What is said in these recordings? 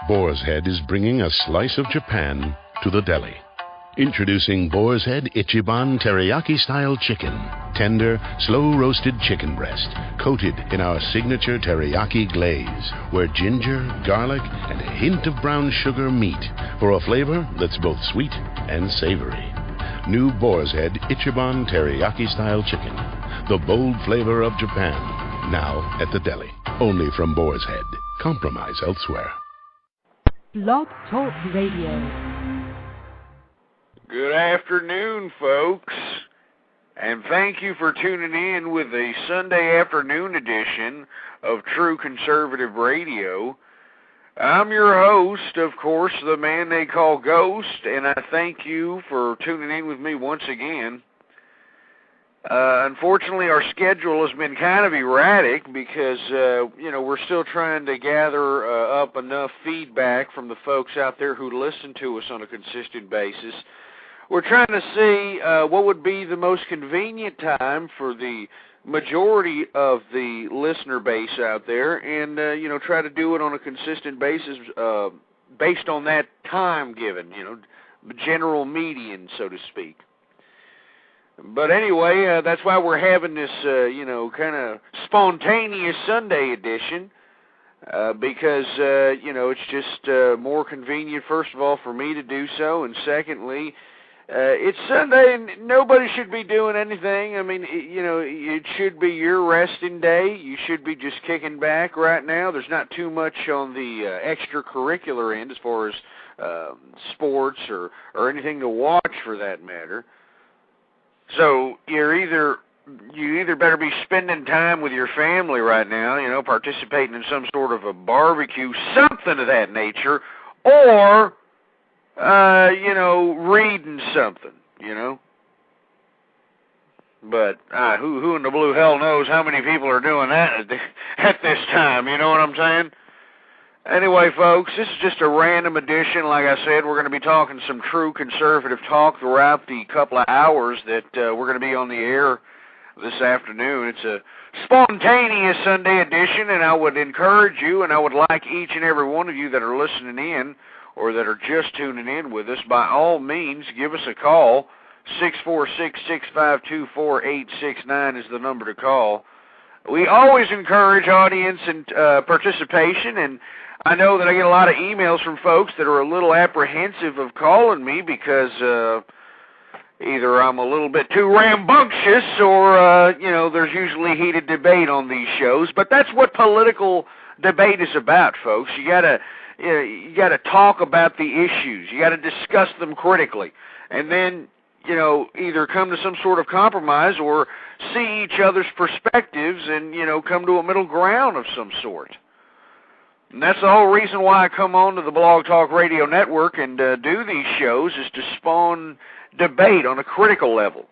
Boar's Head is bringing a slice of Japan to the deli. Introducing Boar's Head Ichiban Teriyaki-style chicken. Tender, slow-roasted chicken breast, coated in our signature teriyaki glaze, where ginger, garlic, and a hint of brown sugar meet for a flavor that's both sweet and savory. New Boar's Head Ichiban Teriyaki-style chicken. The bold flavor of Japan. Now at the deli. Only from Boar's Head. Compromise elsewhere. Blog Talk Radio. Good afternoon, folks, and thank you for tuning in with the Sunday afternoon edition of True Conservative Radio. I'm your host, of course, the man they call Ghost, and I thank you for tuning in with me once again. Unfortunately, our schedule has been kind of erratic because, we're still trying to gather up enough feedback from the folks out there who listen to us on a consistent basis. We're trying to see what would be the most convenient time for the majority of the listener base out there and, try to do it on a consistent basis based on that time given, general median, so to speak. But anyway, that's why we're having this, kind of spontaneous Sunday edition because, it's just more convenient, first of all, for me to do so, and secondly, it's Sunday and nobody should be doing anything. I mean, it should be your resting day. You should be just kicking back right now. There's not too much on the extracurricular end as far as sports or anything to watch for that matter. So you either better be spending time with your family right now, participating in some sort of a barbecue, something of that nature, or reading something, But who in the blue hell knows how many people are doing that at this time, you know what I'm saying? Anyway, folks, this is just a random edition. Like I said, we're going to be talking some true conservative talk throughout the couple of hours that we're going to be on the air this afternoon. It's a spontaneous Sunday edition, and I would encourage you, and I would like each and every one of you that are listening in or that are just tuning in with us, by all means, give us a call. 646-652-4869 is the number to call. We always encourage audience and participation, and I know that I get a lot of emails from folks that are a little apprehensive of calling me because either I'm a little bit too rambunctious or, there's usually heated debate on these shows. But that's what political debate is about, folks. You gotta talk about the issues. You gotta discuss them critically. And then, either come to some sort of compromise or see each other's perspectives and, come to a middle ground of some sort. And that's the whole reason why I come on to the Blog Talk Radio Network and do these shows, is to spawn debate on a critical level.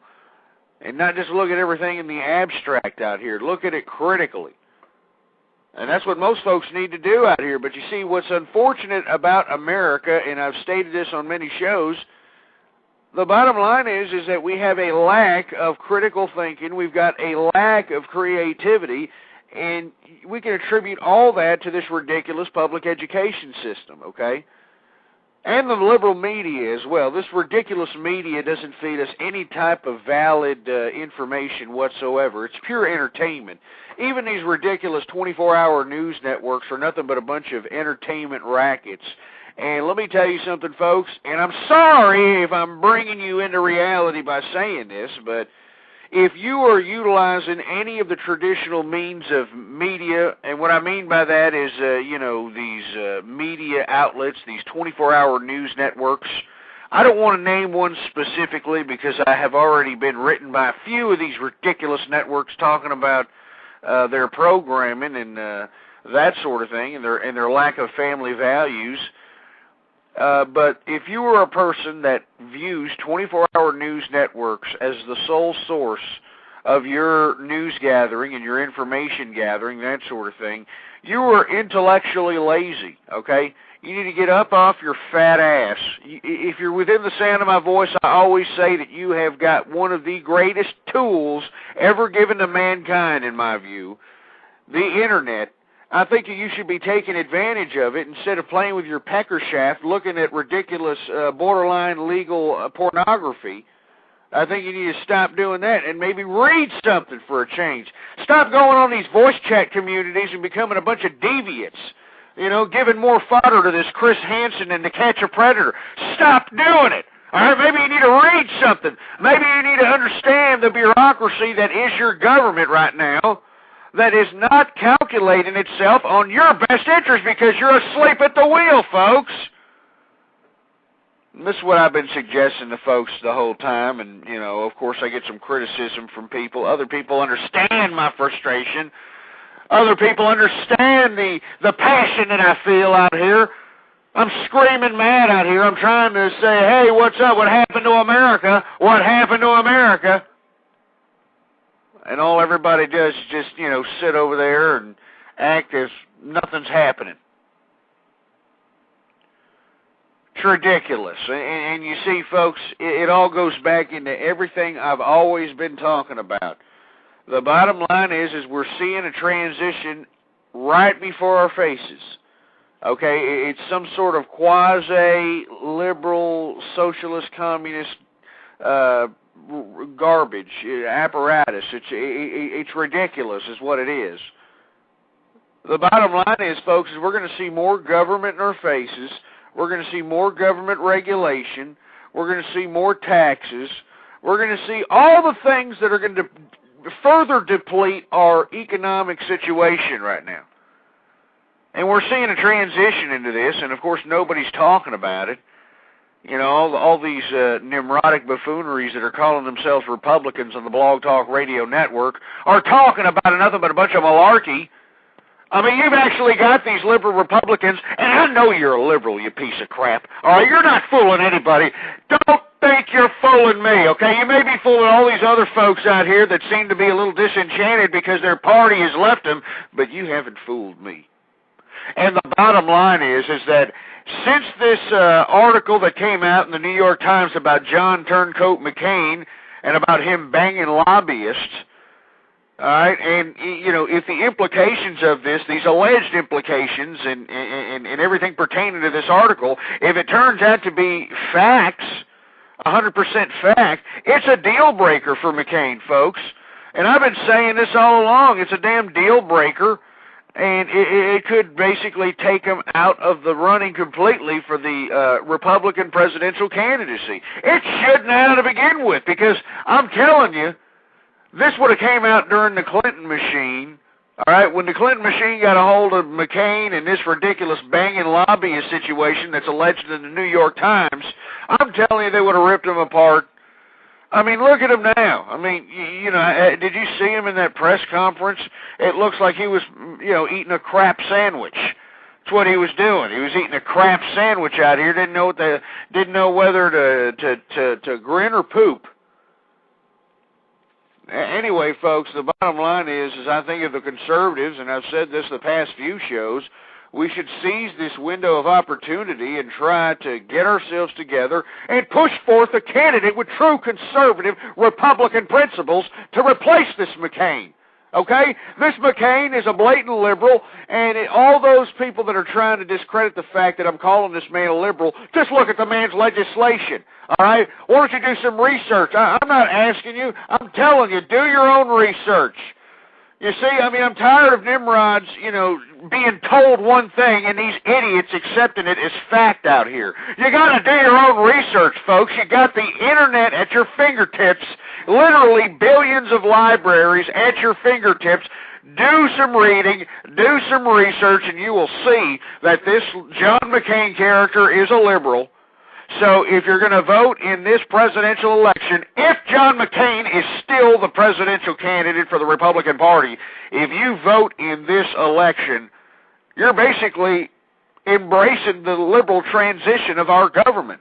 And not just look at everything in the abstract out here. Look at it critically. And that's what most folks need to do out here. But you see, what's unfortunate about America, and I've stated this on many shows, the bottom line is that we have a lack of critical thinking. We've got a lack of creativity, and we can attribute all that to this ridiculous public education system, okay? And the liberal media as well. This ridiculous media doesn't feed us any type of valid information whatsoever. It's pure entertainment. Even these ridiculous 24-hour news networks are nothing but a bunch of entertainment rackets. And let me tell you something, folks, and I'm sorry if I'm bringing you into reality by saying this, but if you are utilizing any of the traditional means of media, and what I mean by that is, these media outlets, these 24-hour news networks, I don't want to name one specifically because I have already been written by a few of these ridiculous networks talking about their programming and that sort of thing, and their lack of family values. But if you are a person that views 24-hour news networks as the sole source of your news gathering and your information gathering, that sort of thing, you are intellectually lazy, okay? You need to get up off your fat ass. If you're within the sound of my voice, I always say that you have got one of the greatest tools ever given to mankind, in my view, the Internet. I think you should be taking advantage of it instead of playing with your pecker shaft, looking at ridiculous, borderline legal pornography. I think you need to stop doing that and maybe read something for a change. Stop going on these voice chat communities and becoming a bunch of deviants. You know, giving more fodder to this Chris Hansen and To Catch a Predator. Stop doing it. All right, maybe you need to read something. Maybe you need to understand the bureaucracy that is your government right now, that is not calculating itself on your best interest because you're asleep at the wheel, folks. And this is what I've been suggesting to folks the whole time, and, you know, of course I get some criticism from people. Other people understand my frustration. Other people understand the passion that I feel out here. I'm screaming mad out here. I'm trying to say, hey, what's up? What happened to America? What happened to America? And all everybody does is just, you know, sit over there and act as nothing's happening. It's ridiculous. And you see, folks, it all goes back into everything I've always been talking about. The bottom line is we're seeing a transition right before our faces. Okay, it's some sort of quasi-liberal, socialist, communist garbage apparatus. It's ridiculous is what it is. The bottom line is, folks, is we're going to see more government in our faces. We're going to see more government regulation. We're going to see more taxes. We're going to see all the things that are going to further deplete our economic situation right now. And we're seeing a transition into this, and of course nobody's talking about it. You know, all these Nimrodic buffooneries that are calling themselves Republicans on the Blog Talk Radio Network are talking about nothing but a bunch of malarkey. I mean, you've actually got these liberal Republicans, and I know you're a liberal, you piece of crap. All right, you're not fooling anybody. Don't think you're fooling me, okay? You may be fooling all these other folks out here that seem to be a little disenchanted because their party has left them, but you haven't fooled me. And the bottom line is that since this article that came out in the New York Times about John Turncoat McCain and about him banging lobbyists, all right, and, you know, if the implications of this, these alleged implications and everything pertaining to this article, if it turns out to be facts, 100% fact, it's a deal breaker for McCain, folks. And I've been saying this all along. It's a damn deal breaker. And it could basically take him out of the running completely for the Republican presidential candidacy. It shouldn't have to begin with, because I'm telling you, this would have came out during the Clinton machine. All right, when the Clinton machine got a hold of McCain and this ridiculous banging lobbyist situation that's alleged in the New York Times, I'm telling you they would have ripped him apart. I mean, look at him now. I mean, you know, did you see him in that press conference? It looks like he was, you know, eating a crap sandwich. That's what he was doing. He was eating a crap sandwich out here. Didn't know whether to grin or poop. Anyway, folks, the bottom line is I think of the conservatives, and I've said this the past few shows, we should seize this window of opportunity and try to get ourselves together and push forth a candidate with true conservative Republican principles to replace this McCain. Okay? This McCain is a blatant liberal, and all those people that are trying to discredit the fact that I'm calling this man a liberal, just look at the man's legislation. All right? Why don't you do some research? I'm not asking you. I'm telling you, do your own research. You see, I mean, I'm tired of Nimrods, you know, being told one thing and these idiots accepting it as fact out here. You got to do your own research, folks. You got the internet at your fingertips, literally billions of libraries at your fingertips. Do some reading, do some research, and you will see that this John McCain character is a liberal. So if you're going to vote in this presidential election, if John McCain is still the presidential candidate for the Republican Party, if you vote in this election, you're basically embracing the liberal transition of our government.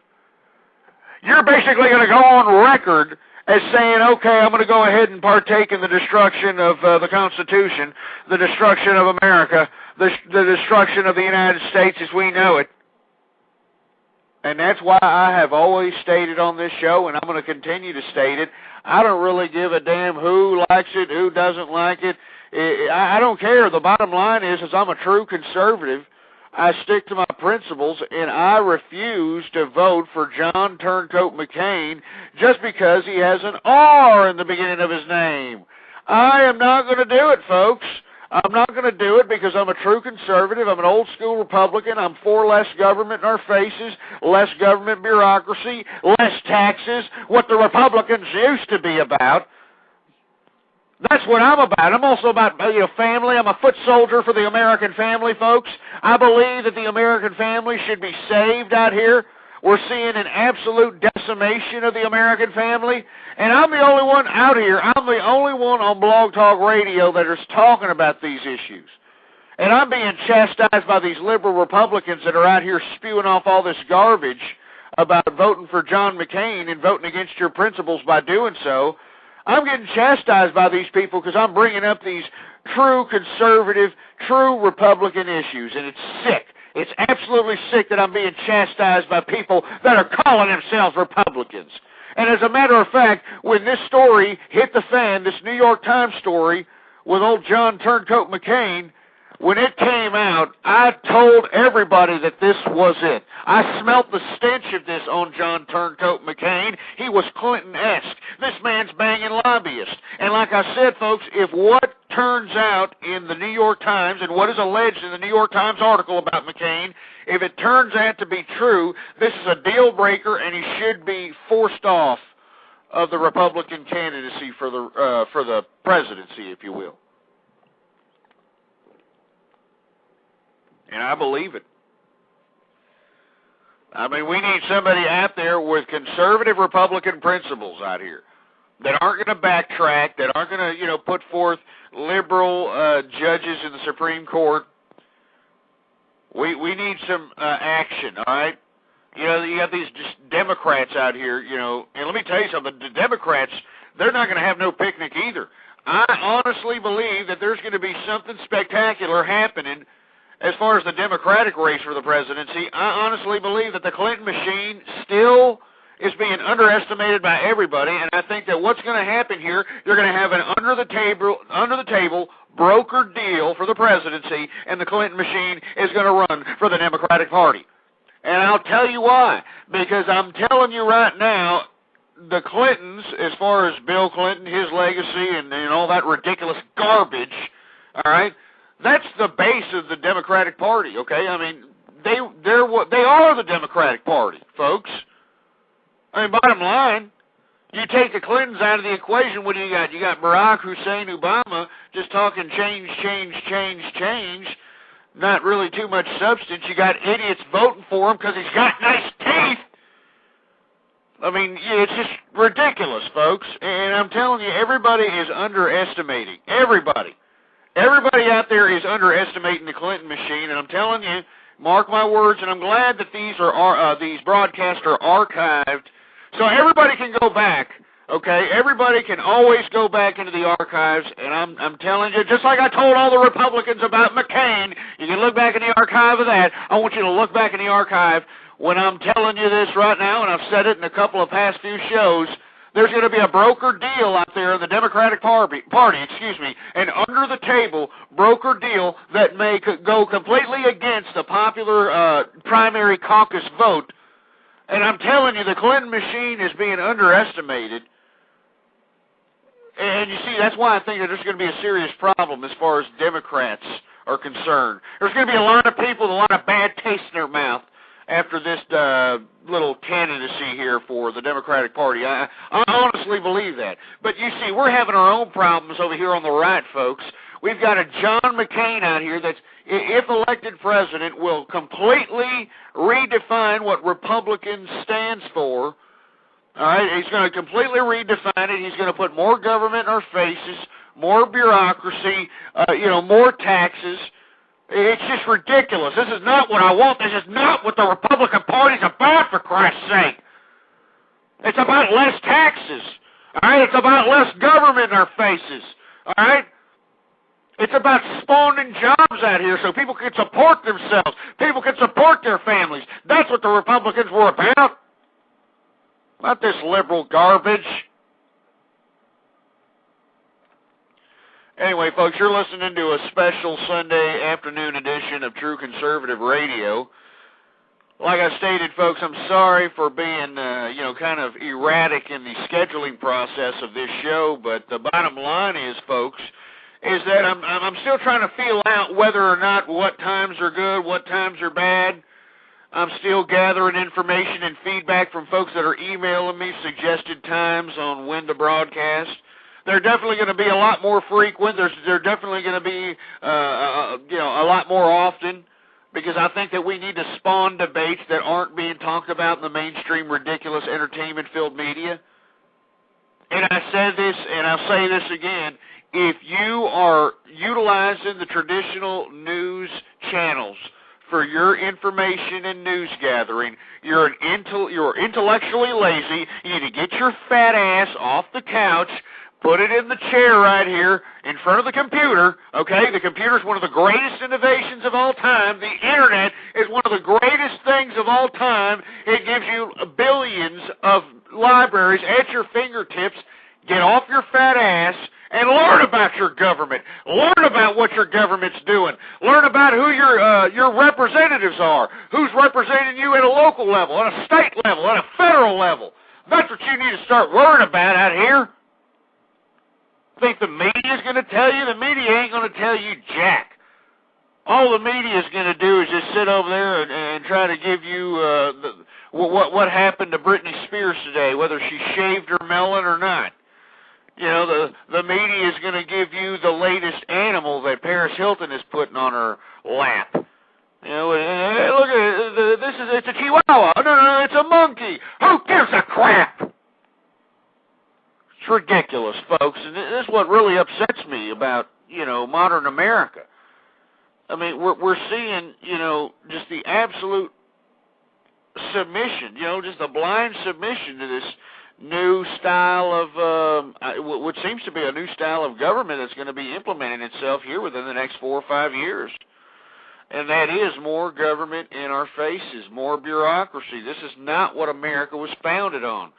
You're basically going to go on record as saying, okay, I'm going to go ahead and partake in the destruction of the Constitution, the destruction of America, the destruction of the United States as we know it. And that's why I have always stated on this show, and I'm going to continue to state it, I don't really give a damn who likes it, who doesn't like it. I don't care. The bottom line is I'm a true conservative. I stick to my principles, and I refuse to vote for John Turncoat McCain just because he has an R in the beginning of his name. I am not going to do it, folks. I'm not going to do it because I'm a true conservative. I'm an old-school Republican. I'm for less government in our faces, less government bureaucracy, less taxes, what the Republicans used to be about. That's what I'm about. I'm also about family. I'm a foot soldier for the American family, folks. I believe that the American family should be saved out here. We're seeing an absolute decimation of the American family, and I'm the only one out here. I'm the only one on Blog Talk Radio that is talking about these issues. And I'm being chastised by these liberal Republicans that are out here spewing off all this garbage about voting for John McCain and voting against your principles by doing so. I'm getting chastised by these people because I'm bringing up these true conservative, true Republican issues, and it's sick. It's absolutely sick that I'm being chastised by people that are calling themselves Republicans. And as a matter of fact, when this story hit the fan, this New York Times story with old John Turncoat McCain, when it came out, I told everybody that this was it. I smelt the stench of this on John Turncoat McCain. He was Clinton-esque. This man's banging lobbyist. And like I said, folks, if what turns out in the New York Times and what is alleged in the New York Times article about McCain, if it turns out to be true, this is a deal breaker and he should be forced off of the Republican candidacy for the presidency, if you will. And I believe it. I mean, we need somebody out there with conservative Republican principles out here that aren't going to backtrack, that aren't going to, put forth liberal judges in the Supreme Court. We need some action, all right? You got these just Democrats out here, and let me tell you something, the Democrats, they're not going to have no picnic either. I honestly believe that there's going to be something spectacular happening as far as the Democratic race for the presidency. I honestly believe that the Clinton machine still is being underestimated by everybody, and I think that what's going to happen here, you're going to have an under the table broker deal for the presidency, and the Clinton machine is going to run for the Democratic Party. And I'll tell you why. Because I'm telling you right now, the Clintons, as far as Bill Clinton, his legacy, and all that ridiculous garbage, all right, that's the base of the Democratic Party, okay? I mean, they are the Democratic Party, folks. I mean, bottom line, you take the Clintons out of the equation, what do you got? You got Barack Hussein Obama just talking change, not really too much substance. You got idiots voting for him because he's got nice teeth. I mean, it's just ridiculous, folks. And I'm telling you, everybody is underestimating. Everybody out there is underestimating the Clinton machine, and I'm telling you, mark my words, and I'm glad that these broadcasts are archived, so everybody can go back, okay? Everybody can always go back into the archives, and I'm telling you, just like I told all the Republicans about McCain, you can look back in the archive of that. I want you to look back in the archive when I'm telling you this right now, and I've said it in a couple of past few shows. There's going to be a broker deal out there in the Democratic Party, an under-the-table broker deal that may go completely against the popular primary caucus vote. And I'm telling you, the Clinton machine is being underestimated. And you see, that's why I think that there's going to be a serious problem as far as Democrats are concerned. There's going to be a lot of people with a lot of bad taste in their mouth after this little candidacy here for the Democratic Party. I honestly believe that. But you see, we're having our own problems over here on the right, folks. We've got a John McCain out here that's, if elected president, will completely redefine what Republicans stands for. All right, he's going to completely redefine it. He's going to put more government in our faces, more bureaucracy, more taxes. It's just ridiculous. This is not what I want. This is not what the Republican Party's about, for Christ's sake. It's about less taxes. All right? It's about less government in our faces. All right? It's about spawning jobs out here so people can support themselves. People can support their families. That's what the Republicans were about. Not this liberal garbage. Anyway, folks, you're listening to a special Sunday afternoon edition of True Conservative Radio. Like I stated, folks, I'm sorry for being, kind of erratic in the scheduling process of this show, but the bottom line is, folks, is that I'm still trying to feel out whether or not what times are good, what times are bad. I'm still gathering information and feedback from folks that are emailing me suggested times on when to broadcast. They're definitely going to be a lot more frequent. They're definitely going to be, a lot more often, because I think that we need to spawn debates that aren't being talked about in the mainstream, ridiculous, entertainment-filled media. And I said this, and I'll say this again. If you are utilizing the traditional news channels for your information and news gathering, you're intellectually lazy. You need to get your fat ass off the couch, put it in the chair right here in front of the computer, okay? The computer is one of the greatest innovations of all time. The Internet is one of the greatest things of all time. It gives you billions of libraries at your fingertips. Get off your fat ass and learn about your government. Learn about what your government's doing. Learn about who your representatives are, who's representing you at a local level, at a state level, at a federal level. That's what you need to start worrying about out here. Think the media's going to tell you? The media ain't going to tell you jack. All the media's going to do is just sit over there and try to give you what happened to Britney Spears today, whether she shaved her melon or not. You know, the media is going to give you the latest animal that Paris Hilton is putting on her lap. You know, hey, look at it's a chihuahua. No, it's a monkey. Who gives a crap? It's ridiculous, folks, and this is what really upsets me about, modern America. I mean, we're seeing, just the absolute submission, just the blind submission to this new style of, what seems to be a new style of government that's going to be implementing itself here within the next 4 or 5 years. And that is more government in our faces, more bureaucracy. This is not what America was founded on.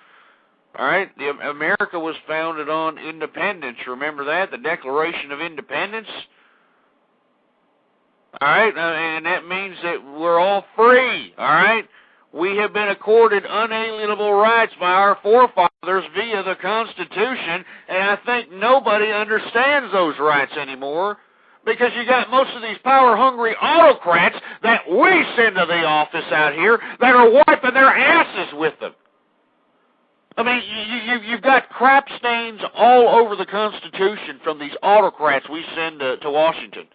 All right, America was founded on independence. Remember that, the Declaration of Independence? All right, and that means that we're all free, all right? We have been accorded unalienable rights by our forefathers via the Constitution, and I think nobody understands those rights anymore, because you got most of these power-hungry autocrats that we send to the office out here that are wiping their asses with them. I mean, you've got crap stains all over the Constitution from these autocrats we send to Washington.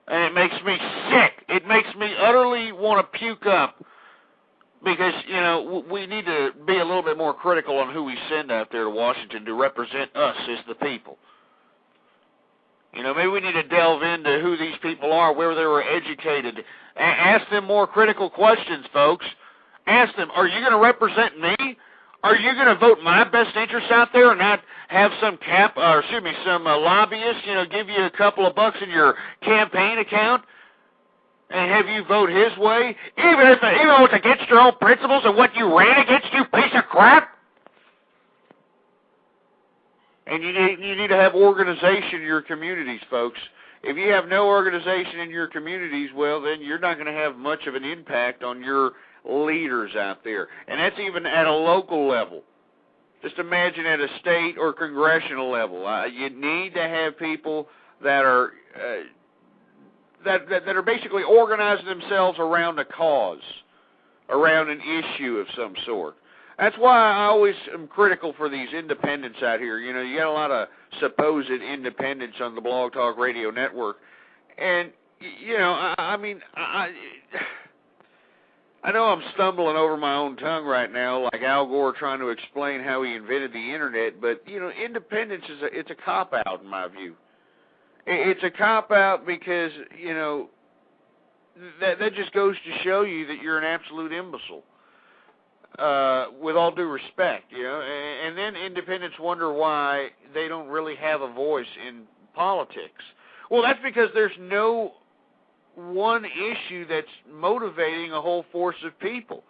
And it makes me sick. It makes me utterly want to puke up because, we need to be a little bit more critical on who we send out there to Washington to represent us as the people. Maybe we need to delve into who these people are, where they were educated. Ask them more critical questions, folks. Ask them, are you going to represent me? Are you going to vote my best interests out there and not have some lobbyist, give you a couple of bucks in your campaign account and have you vote his way, even if it's against your own principles and what you ran against, you piece of crap? And you need to have organization in your communities, folks. If you have no organization in your communities, well, then you're not going to have much of an impact on your leaders out there. And that's even at a local level. Just imagine at a state or congressional level. You need to have people that are that are basically organizing themselves around a cause, around an issue of some sort. That's why I always am critical for these independents out here. You got a lot of supposed independents on the Blog Talk Radio Network. And, I know I'm stumbling over my own tongue right now, like Al Gore trying to explain how he invented the Internet, but, independence it's a cop-out in my view. It's a cop-out because, that just goes to show you that you're an absolute imbecile, with all due respect, and then independents wonder why they don't really have a voice in politics. Well, that's because there's no one issue that's motivating a whole force of people.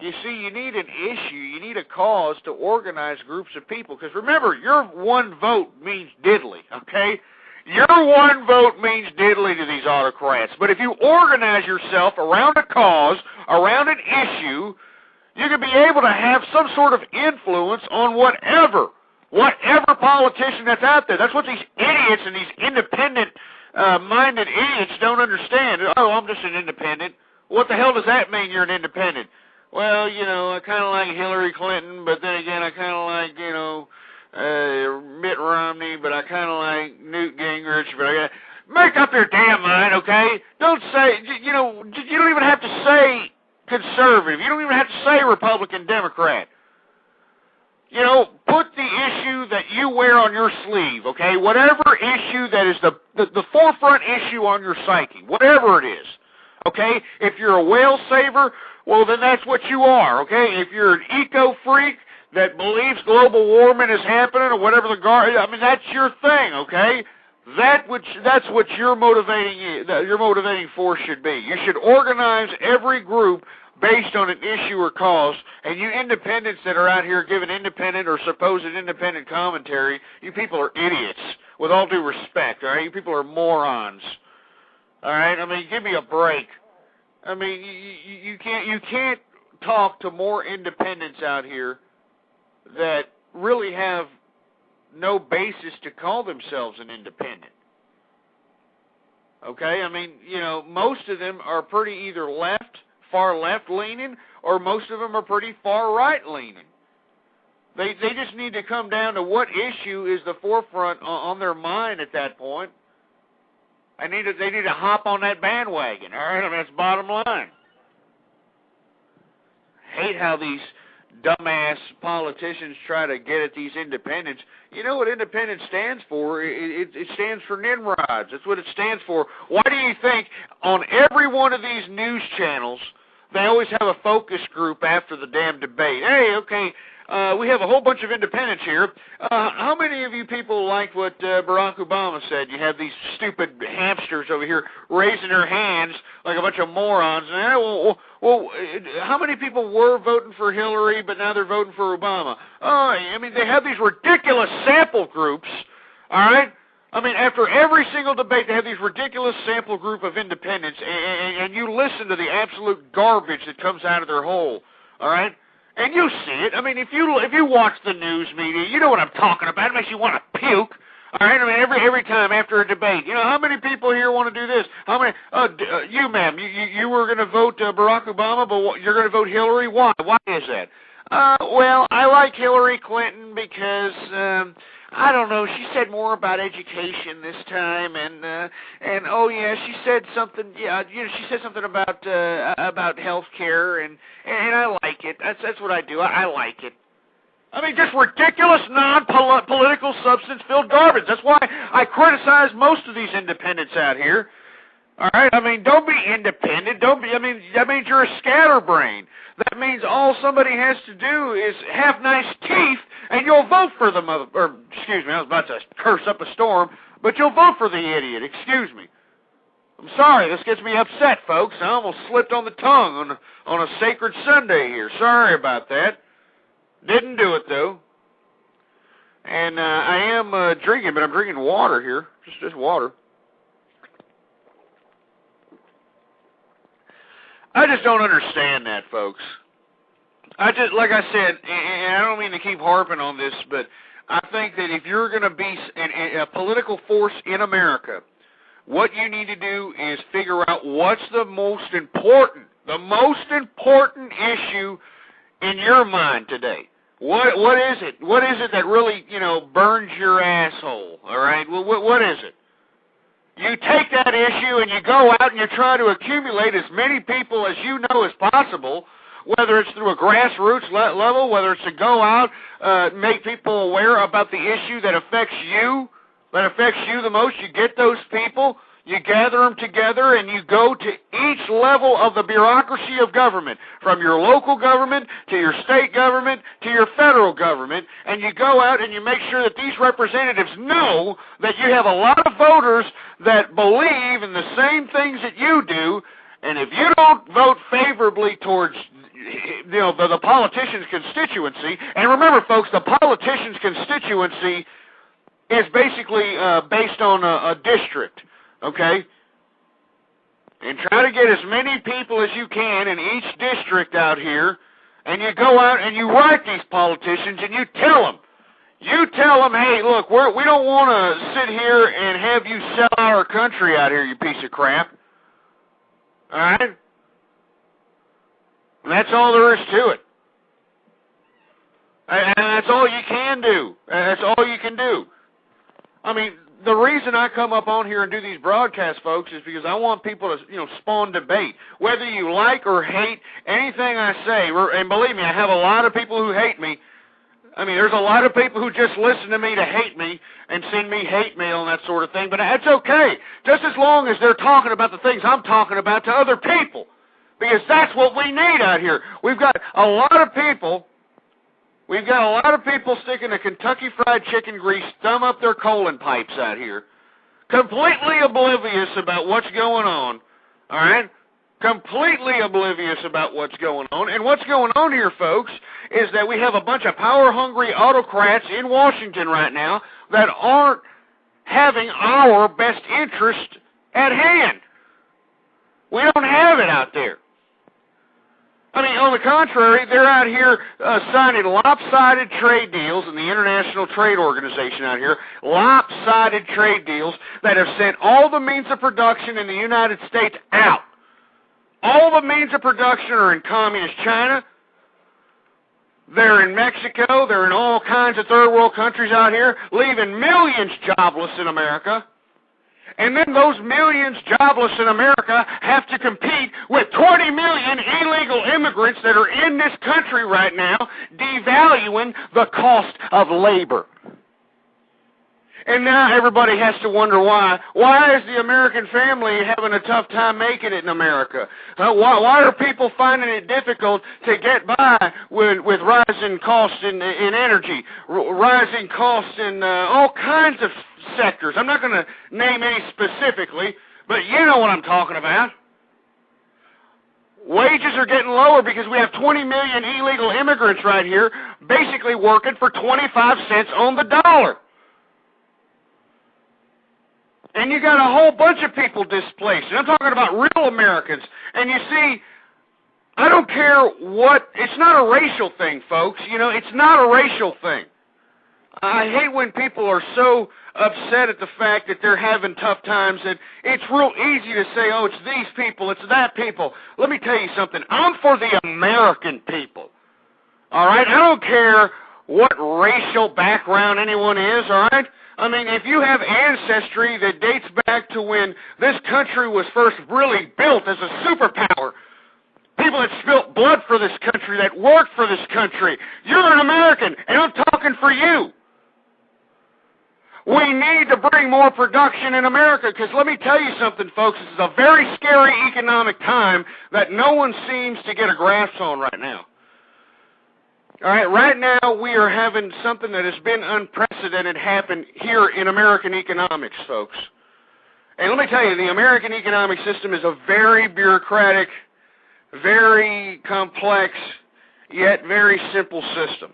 You see, you need an issue, you need a cause to organize groups of people. Because remember, your one vote means diddly, okay? Your one vote means diddly to these autocrats. But if you organize yourself around a cause, around an issue, you can be able to have some sort of influence on whatever politician that's out there. That's what these idiots and these independent-minded idiots don't understand. Oh, I'm just an independent. What the hell does that mean, you're an independent? Well, you know, I kind of like Hillary Clinton, but then again, I kind of like, you know, Mitt Romney, but I kind of like Newt Gingrich. But make up your damn mind, okay? Don't say, you know, you don't even have to say conservative. You don't even have to say Republican, Democrat. You know, put the issue that you wear on your sleeve, okay? Whatever issue that is the forefront issue on your psyche, whatever it is, okay? If you're a whale saver, well, then that's what you are, okay? If you're an eco-freak that believes global warming is happening or whatever I mean, that's your thing, okay? That's what your motivating force should be. You should organize every group based on an issue or cause, and you independents that are out here giving independent or supposed independent commentary, you people are idiots, with all due respect, all right? You people are morons, all right? I mean, give me a break. I mean, you can't talk to more independents out here that really have no basis to call themselves an independent. Okay? I mean, you know, most of them are pretty either far left leaning, or most of them are pretty far right leaning. They just need to come down to what issue is the forefront on their mind at that point. They need to hop on that bandwagon, all right? I mean, that's bottom line. Hate how these dumbass politicians try to get at these independents. You know what independent stands for? It stands for Nimrods. That's what it stands for. Why do you think on every one of these news channels, they always have a focus group after the damn debate? Hey, okay, we have a whole bunch of independents here. How many of you people like what Barack Obama said? You have these stupid hamsters over here raising their hands like a bunch of morons. Well, how many people were voting for Hillary, but now they're voting for Obama? Oh, I mean, they have these ridiculous sample groups, all right? I mean, after every single debate, they have these ridiculous sample group of independents, and you listen to the absolute garbage that comes out of their hole, all right? And you see it. I mean, if you watch the news media, you know what I'm talking about. It makes you want to puke. All right. I mean, every time after a debate, you know, how many people here want to do this? How many? You, ma'am, you were going to vote Barack Obama, but you're going to vote Hillary. Why? Why is that? Well, I like Hillary Clinton because I don't know. She said more about education this time, and oh yeah, she said something. Yeah, you know, she said something about health care, and I like it. That's what I do. I like it. I mean, just ridiculous, non-political, substance-filled garbage. That's why I criticize most of these independents out here. All right? I mean, don't be independent. I mean, that means you're a scatterbrain. That means all somebody has to do is have nice teeth, and you'll vote for the excuse me, I was about to curse up a storm, but you'll vote for the idiot. Excuse me. I'm sorry, this gets me upset, folks. I almost slipped on the tongue on a sacred Sunday here. Sorry about that. Didn't do it, though. And I am drinking, but I'm drinking water here. Just water. I just don't understand that, folks. Like I said, and I don't mean to keep harping on this, but I think that if you're going to be a political force in America, what you need to do is figure out what's the most important issue in your mind today. What is it? What is it that really, you know, burns your asshole? All right. Well, what is it? You take that issue and you go out and you try to accumulate as many people as you know as possible, whether it's through a grassroots level, whether it's to go out, make people aware about the issue that affects you the most. You get those people, you gather them together, and you go to each level of the bureaucracy of government, from your local government to your state government to your federal government, and you go out and you make sure that these representatives know that you have a lot of voters that believe in the same things that you do, and if you don't vote favorably towards the politician's constituency. And remember, folks, the politician's constituency is basically based on a district, okay? And try to get as many people as you can in each district out here, and you go out and you write these politicians and you tell them, hey, look, we don't want to sit here and have you sell our country out here, you piece of crap. All right? And that's all there is to it. And that's all you can do. That's all you can do. I mean, the reason I come up on here and do these broadcasts, folks, is because I want people to, spawn debate. Whether you like or hate anything I say, and believe me, I have a lot of people who hate me. I mean, there's a lot of people who just listen to me to hate me and send me hate mail and that sort of thing, but that's okay, just as long as they're talking about the things I'm talking about to other people, because that's what we need out here. We've got a lot of people sticking the Kentucky Fried Chicken grease thumb up their colon pipes out here, completely oblivious about what's going on, all right? Completely oblivious about what's going on. And what's going on here, folks, is that we have a bunch of power-hungry autocrats in Washington right now that aren't having our best interest at hand. We don't have it out there. I mean, on the contrary, they're out here signing lopsided trade deals in the International Trade Organization out here, lopsided trade deals that have sent all the means of production in the United States out. All the means of production are in communist China. They're in Mexico. They're in all kinds of third world countries out here, leaving millions jobless in America. And then those millions jobless in America have to compete with 20 million illegal immigrants that are in this country right now, devaluing the cost of labor. And now everybody has to wonder why. Why is the American family having a tough time making it in America? Why are people finding it difficult to get by with rising costs in energy, rising costs in all kinds of sectors? I'm not going to name any specifically, but you know what I'm talking about. Wages are getting lower because we have 20 million illegal immigrants right here basically working for 25 cents on the dollar. And you got a whole bunch of people displaced. And I'm talking about real Americans. And you see, I don't care what, it's not a racial thing, folks. It's not a racial thing. I hate when people are so upset at the fact that they're having tough times, and it's real easy to say, oh, it's these people, it's that people. Let me tell you something. I'm for the American people. All right? I don't care what racial background anyone is, all right? I mean, if you have ancestry that dates back to when this country was first really built as a superpower, people that spilt blood for this country, that worked for this country, you're an American, and I'm talking for you. We need to bring more production in America, because let me tell you something, folks, this is a very scary economic time that no one seems to get a grasp on right now. All right, right now we are having something that has been unprecedented happen here in American economics, folks. And let me tell you, the American economic system is a very bureaucratic, very complex, yet very simple system.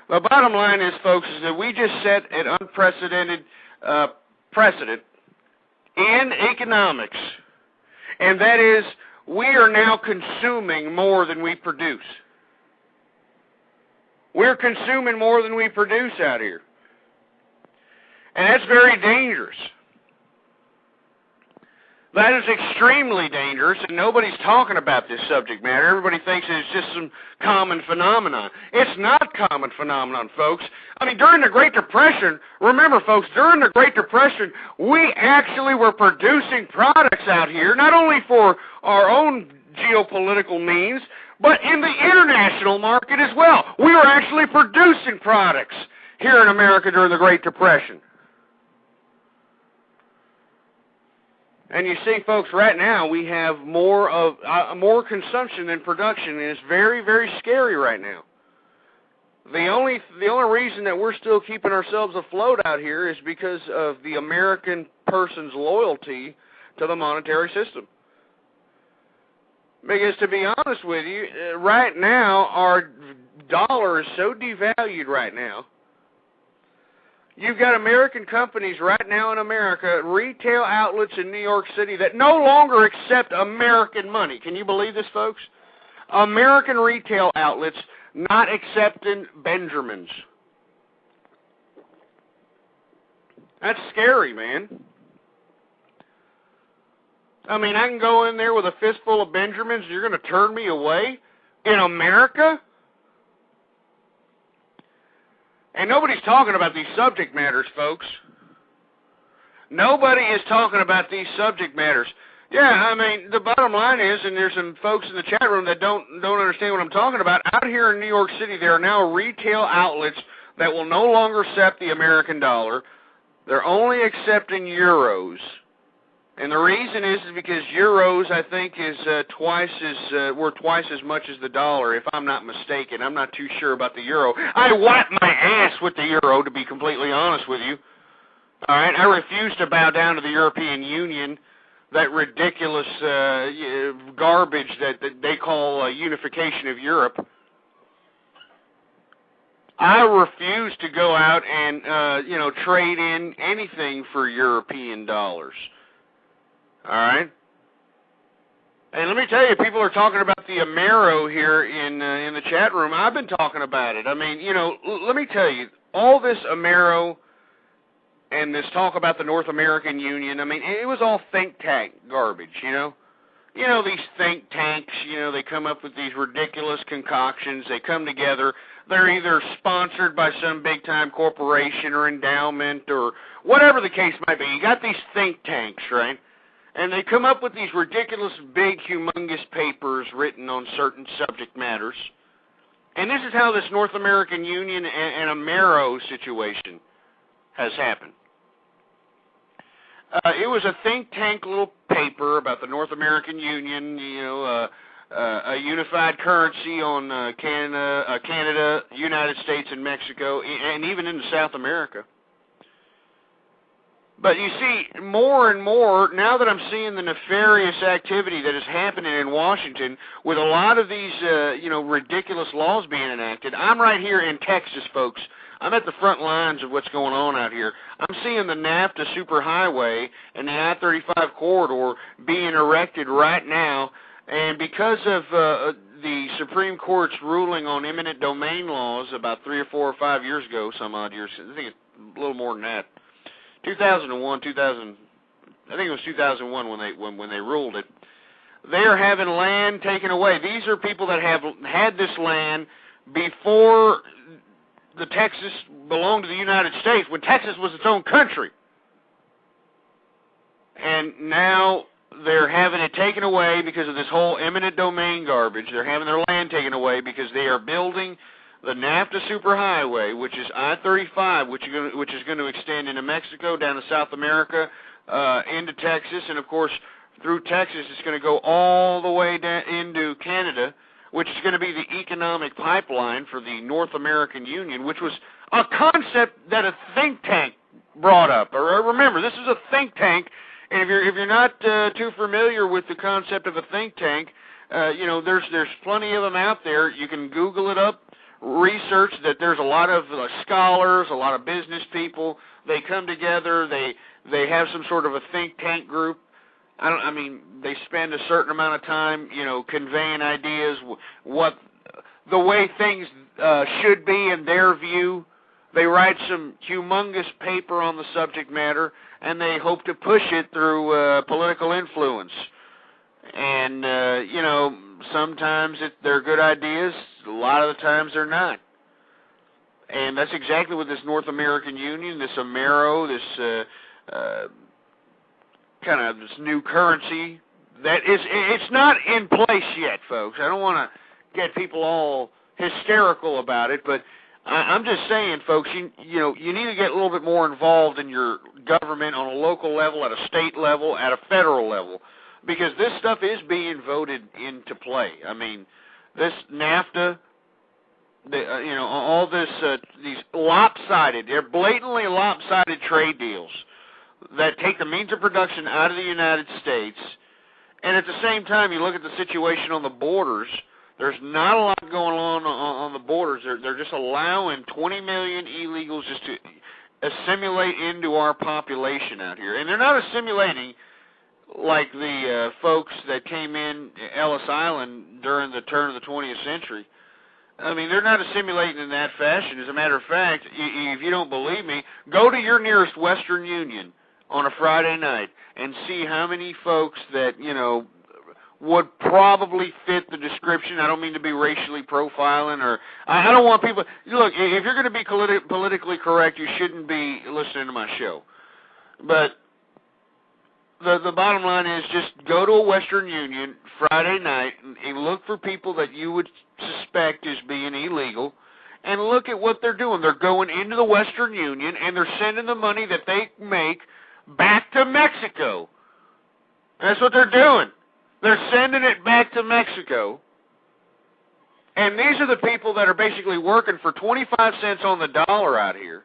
The bottom line is, folks, is that we just set an unprecedented precedent in economics, and that is we are now consuming more than we produce. We're consuming more than we produce out here. And that's very dangerous. That is extremely dangerous, and nobody's talking about this subject matter. Everybody thinks it's just some common phenomenon. It's not a common phenomenon, folks. I mean, during the Great Depression, remember, folks, during the Great Depression, we actually were producing products out here, not only for our own geopolitical means, but in the international market as well. We were actually producing products here in America during the Great Depression. And you see, folks, right now we have more consumption than production, and it's very, very scary right now. The only reason that we're still keeping ourselves afloat out here is because of the American person's loyalty to the monetary system. Because to be honest with you, right now, our dollar is so devalued right now. You've got American companies right now in America, retail outlets in New York City that no longer accept American money. Can you believe this, folks? American retail outlets not accepting Benjamins. That's scary, man. I mean, I can go in there with a fistful of Benjamins, you're going to turn me away? In America? And nobody's talking about these subject matters, folks. Nobody is talking about these subject matters. Yeah, I mean, the bottom line is, and there's some folks in the chat room that don't understand what I'm talking about, out here in New York City, there are now retail outlets that will no longer accept the American dollar. They're only accepting euros. And the reason is because euros, I think, is worth twice as much as the dollar, if I'm not mistaken. I'm not too sure about the euro. I wipe my ass with the euro, to be completely honest with you. All right, I refuse to bow down to the European Union, that ridiculous garbage that they call unification of Europe. I refuse to go out and trade in anything for European dollars. All right. And let me tell you, people are talking about the Amero here in the chat room. I've been talking about it. I mean, let me tell you, all this Amero and this talk about the North American Union, I mean, it was all think tank garbage, these think tanks, they come up with these ridiculous concoctions. They come together. They're either sponsored by some big-time corporation or endowment or whatever the case might be. You got these think tanks, right? And they come up with these ridiculous, big, humongous papers written on certain subject matters. And this is how this North American Union and Amero situation has happened. It was a think tank little paper about the North American Union, a unified currency on Canada, United States, and Mexico, and even into South America. But you see, more and more, now that I'm seeing the nefarious activity that is happening in Washington with a lot of these, ridiculous laws being enacted, I'm right here in Texas, folks. I'm at the front lines of what's going on out here. I'm seeing the NAFTA superhighway and the I-35 corridor being erected right now, and because of the Supreme Court's ruling on eminent domain laws about 3 or 4 or 5 years ago, some odd years, I think it's a little more than that, 2001, I think it was 2001 when they ruled it. They are having land taken away. These are people that have had this land before the Texas belonged to the United States, when Texas was its own country. And now they're having it taken away because of this whole eminent domain garbage. They're having their land taken away because they are building the NAFTA superhighway, which is I-35, which is going to extend into Mexico, down to South America, into Texas, and of course through Texas it's going to go all the way down into Canada, which is going to be the economic pipeline for the North American Union, which was a concept that a think tank brought up. Remember, this is a think tank, and if you're not too familiar with the concept of a think tank, there's plenty of them out there. You can Google it up. Research that there's a lot of scholars, a lot of business people. They come together. They have some sort of a think tank group. They spend a certain amount of time, conveying ideas, what the way things should be in their view. They write some humongous paper on the subject matter, and they hope to push it through political influence. And sometimes they're good ideas. A lot of the times they're not. And that's exactly what this North American Union, this Amero, this this new currency, it's not in place yet, folks. I don't want to get people all hysterical about it, but I'm just saying, folks, you need to get a little bit more involved in your government on a local level, at a state level, at a federal level, because this stuff is being voted into play. I mean, this NAFTA, all this, these lopsided, they're blatantly lopsided trade deals that take the means of production out of the United States And at the same time, you look at the situation on the borders. There's not a lot going on the borders. They're just allowing 20 million illegals just to assimilate into our population out here. And they're not assimilating like the folks that came in Ellis Island during the turn of the 20th century. I mean, they're not assimilating in that fashion. As a matter of fact, if you don't believe me, go to your nearest Western Union on a Friday night and see how many folks that, you know, would probably fit the description. I don't mean to be racially profiling, or I don't want people. Look, if you're going to be politically correct, you shouldn't be listening to my show. But the bottom line is just go to a Western Union Friday night and look for people that you would suspect as being illegal, and look at what they're doing. They're going into the Western Union and they're sending the money that they make back to Mexico. That's what they're doing. They're sending it back to Mexico. And these are the people that are basically working for 25 cents on the dollar out here.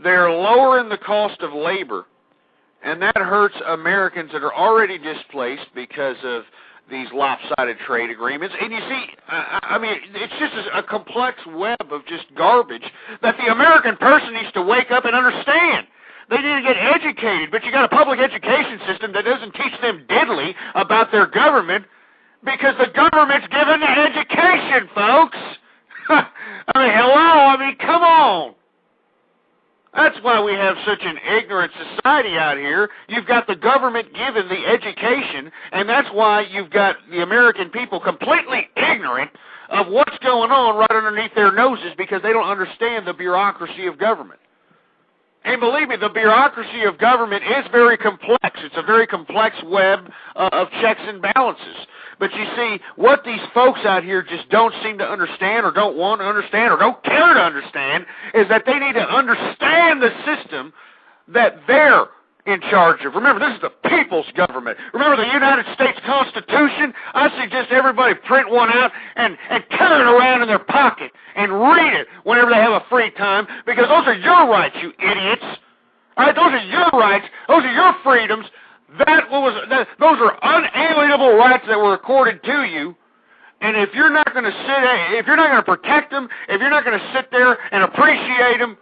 They're lowering the cost of labor. And that hurts Americans that are already displaced because of these lopsided trade agreements. And you see, I mean, it's just a complex web of just garbage that the American person needs to wake up and understand. They need to get educated, but you got a public education system that doesn't teach them diddly about their government because the government's giving the education, folks. I mean, hello, I mean, come on. That's why we have such an ignorant society out here. You've got the government giving the education, and that's why you've got the American people completely ignorant of what's going on right underneath their noses because they don't understand the bureaucracy of government. And believe me, the bureaucracy of government is very complex. It's a very complex web of checks and balances. But you see, what these folks out here just don't seem to understand or don't want to understand or don't care to understand is that they need to understand the system that they're in charge of. Remember, this is the people's government. Remember the United States Constitution? I suggest everybody print one out and carry it around in their pocket and read it whenever they have a free time, because those are your rights, you idiots. All right, those are your rights. Those are your freedoms. Those are unalienable rights that were accorded to you. And if you're not going to protect them, if you're not going to sit there and appreciate them,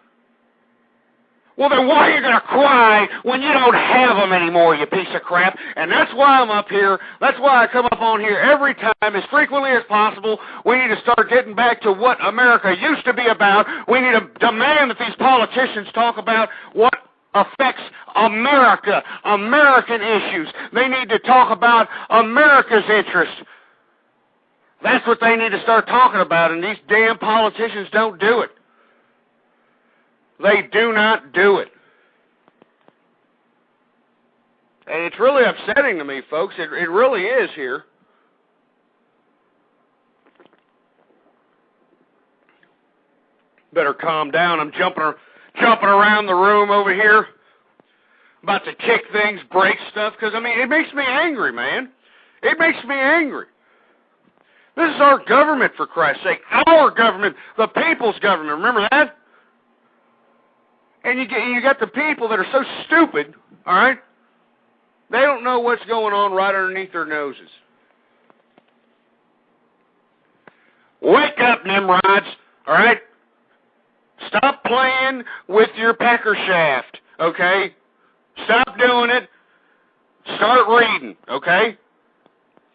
well, then why are you going to cry when you don't have them anymore, you piece of crap? And that's why I'm up here. That's why I come up on here every time, as frequently as possible. We need to start getting back to what America used to be about. We need to demand that these politicians talk about what affects America, American issues. They need to talk about America's interests. That's what they need to start talking about, and these damn politicians don't do it. They do not do it. And it's really upsetting to me, folks. It really is here. Better calm down. I'm jumping around the room over here, about to kick things, break stuff, because, I mean, it makes me angry, man. It makes me angry. This is our government, for Christ's sake. Our government, the people's government. Remember that? And you got the people that are so stupid, all right? They don't know what's going on right underneath their noses. Wake up, Nimrods, all right? Stop playing with your pecker shaft, okay? Stop doing it. Start reading, okay?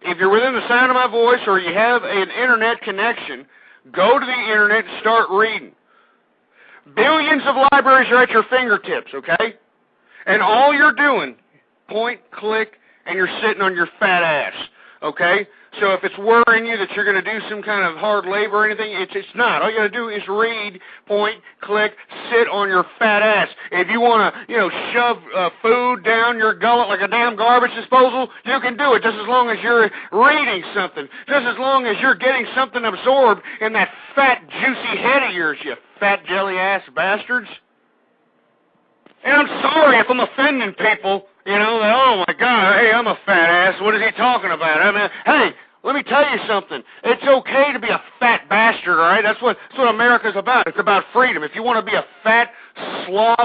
If you're within the sound of my voice or you have an internet connection, go to the internet and start reading. Billions of libraries are at your fingertips, okay? And all you're doing, point, click, and you're sitting on your fat ass, okay? So if it's worrying you that you're going to do some kind of hard labor or anything, it's not. All you got to do is read, point, click, sit on your fat ass. If you want to, shove food down your gullet like a damn garbage disposal, you can do it just as long as you're reading something, just as long as you're getting something absorbed in that fat, juicy head of yours, you fat jelly-ass bastards. And I'm sorry if I'm offending people, oh, my God, hey, I'm a fat ass. What is he talking about? I mean, hey, let me tell you something. It's okay to be a fat bastard, all right? That's what America's about. It's about freedom. If you want to be a fat, sloth,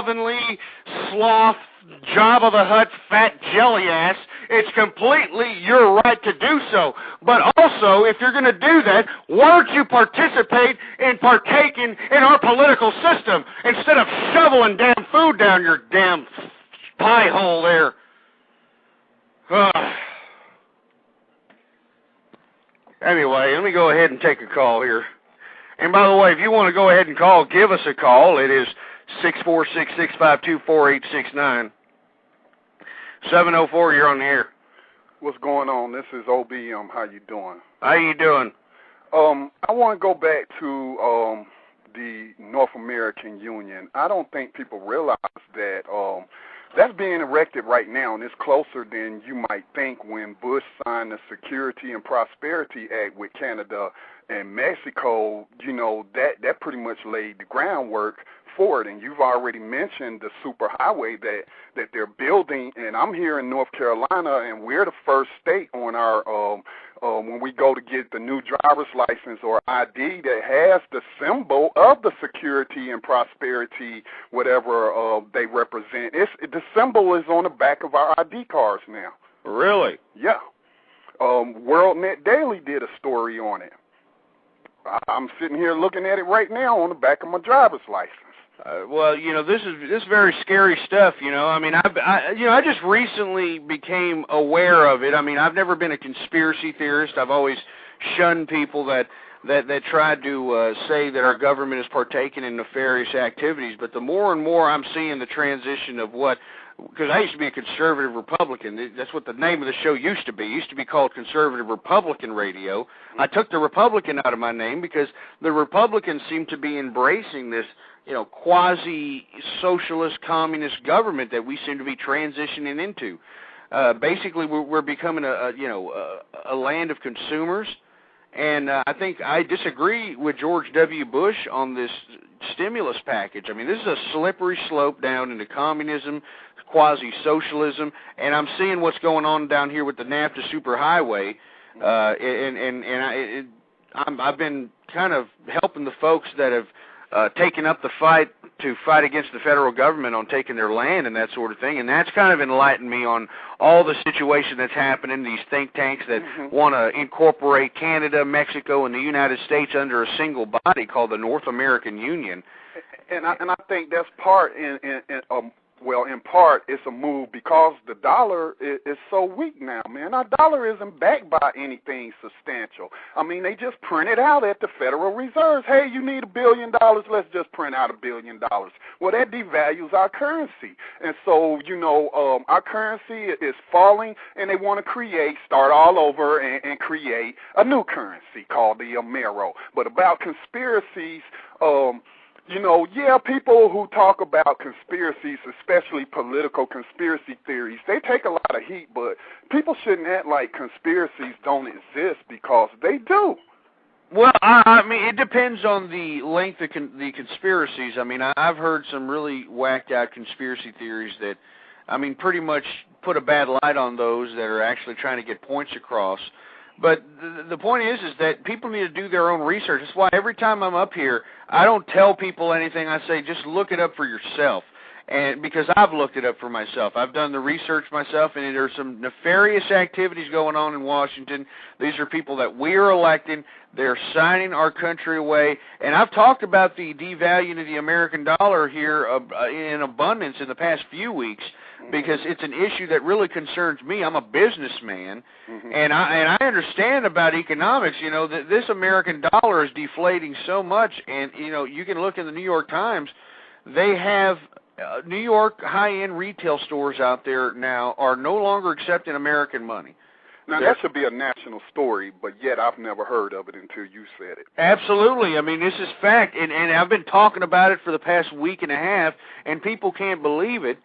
Jabba the Hutt, fat jelly ass, It's completely your right to do so. But also, if you're going to do that, why don't you participate in partaking in our political system instead of shoveling damn food down your damn pie hole there? Anyway, let me go ahead and take a call here. And by the way, if you want to go ahead and call, give us a call. It is 646-652-4869. 704, you're on the air. What's going on? This is OBM. How you doing? How you doing? I want to go back to the North American Union. I don't think people realize that that's being erected right now, and it's closer than you might think when Bush signed the Security and Prosperity Act with Canada and Mexico. You know, that pretty much laid the groundwork for it. And you've already mentioned the superhighway that they're building, and I'm here in North Carolina, and we're the first state on our when we go to get the new driver's license or ID that has the symbol of the Security and Prosperity, whatever they represent. The symbol is on the back of our ID cards now. Really? Yeah. WorldNet Daily did a story on it. I'm sitting here looking at it right now on the back of my driver's license. Well, you know, this is very scary stuff. You know, I mean, I just recently became aware of it. I mean, I've never been a conspiracy theorist. I've always shunned people that tried to say that our government is partaking in nefarious activities. But the more and more I'm seeing the transition of because I used to be a conservative Republican. That's what the name of the show used to be. It used to be called Conservative Republican Radio. I took the Republican out of my name because the Republicans seem to be embracing this, you know, quasi-socialist communist government that we seem to be transitioning into. Basically, we're becoming a land of consumers. And I think I disagree with George W. Bush on this stimulus package. I mean, this is a slippery slope down into communism, quasi-socialism, and I'm seeing what's going on down here with the NAFTA superhighway. I've been kind of helping the folks that have taken up the fight to fight against the federal government on taking their land and that sort of thing, and that's kind of enlightened me on all the situation that's happening, these think tanks that want to incorporate Canada, Mexico, and the United States under a single body called the North American Union. And I think that's part in part, it's a move because the dollar is so weak now, man. Our dollar isn't backed by anything substantial. I mean, they just print it out at the Federal Reserve. Hey, you need $1 billion, let's just print out $1 billion. Well, that devalues our currency. And so, you know, our currency is falling, and they want to start all over and create a new currency called the Amero. But about conspiracies, you know, yeah, people who talk about conspiracies, especially political conspiracy theories, they take a lot of heat, but people shouldn't act like conspiracies don't exist because they do. Well, I mean, it depends on the length of the conspiracies. I mean, I've heard some really whacked-out conspiracy theories that, I mean, pretty much put a bad light on those that are actually trying to get points across. But the point is that people need to do their own research. That's why every time I'm up here, I don't tell people anything. I say just look it up for yourself. And because I've looked it up for myself. I've done the research myself, and there's some nefarious activities going on in Washington. These are people that we're electing. They're signing our country away. And I've talked about the devaluing of the American dollar here in abundance in the past few weeks, because it's an issue that really concerns me. I'm a businessman, and I understand about economics. You know, that this American dollar is deflating so much, and you know, you can look in the New York Times. They have New York high-end retail stores out there now are no longer accepting American money. Now, that should be a national story, but yet I've never heard of it until you said it. Absolutely. I mean, this is fact, and I've been talking about it for the past week and a half, and people can't believe it.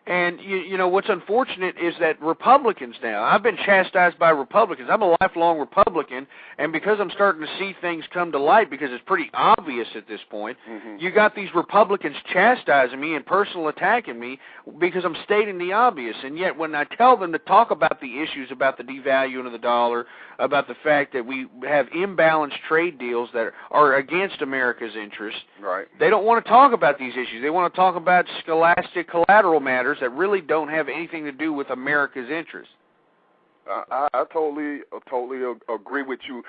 And, you know, what's unfortunate is that Republicans now, I've been chastised by Republicans. I'm a lifelong Republican, and because I'm starting to see things come to light, because it's pretty obvious at this point, you got these Republicans chastising me and personal attacking me because I'm stating the obvious. And yet when I tell them to talk about the issues about the devaluing of the dollar, about the fact that we have imbalanced trade deals that are against America's interests, they don't want to talk about these issues. They want to talk about scholastic collateral matters that really don't have anything to do with America's interests. I totally agree with you.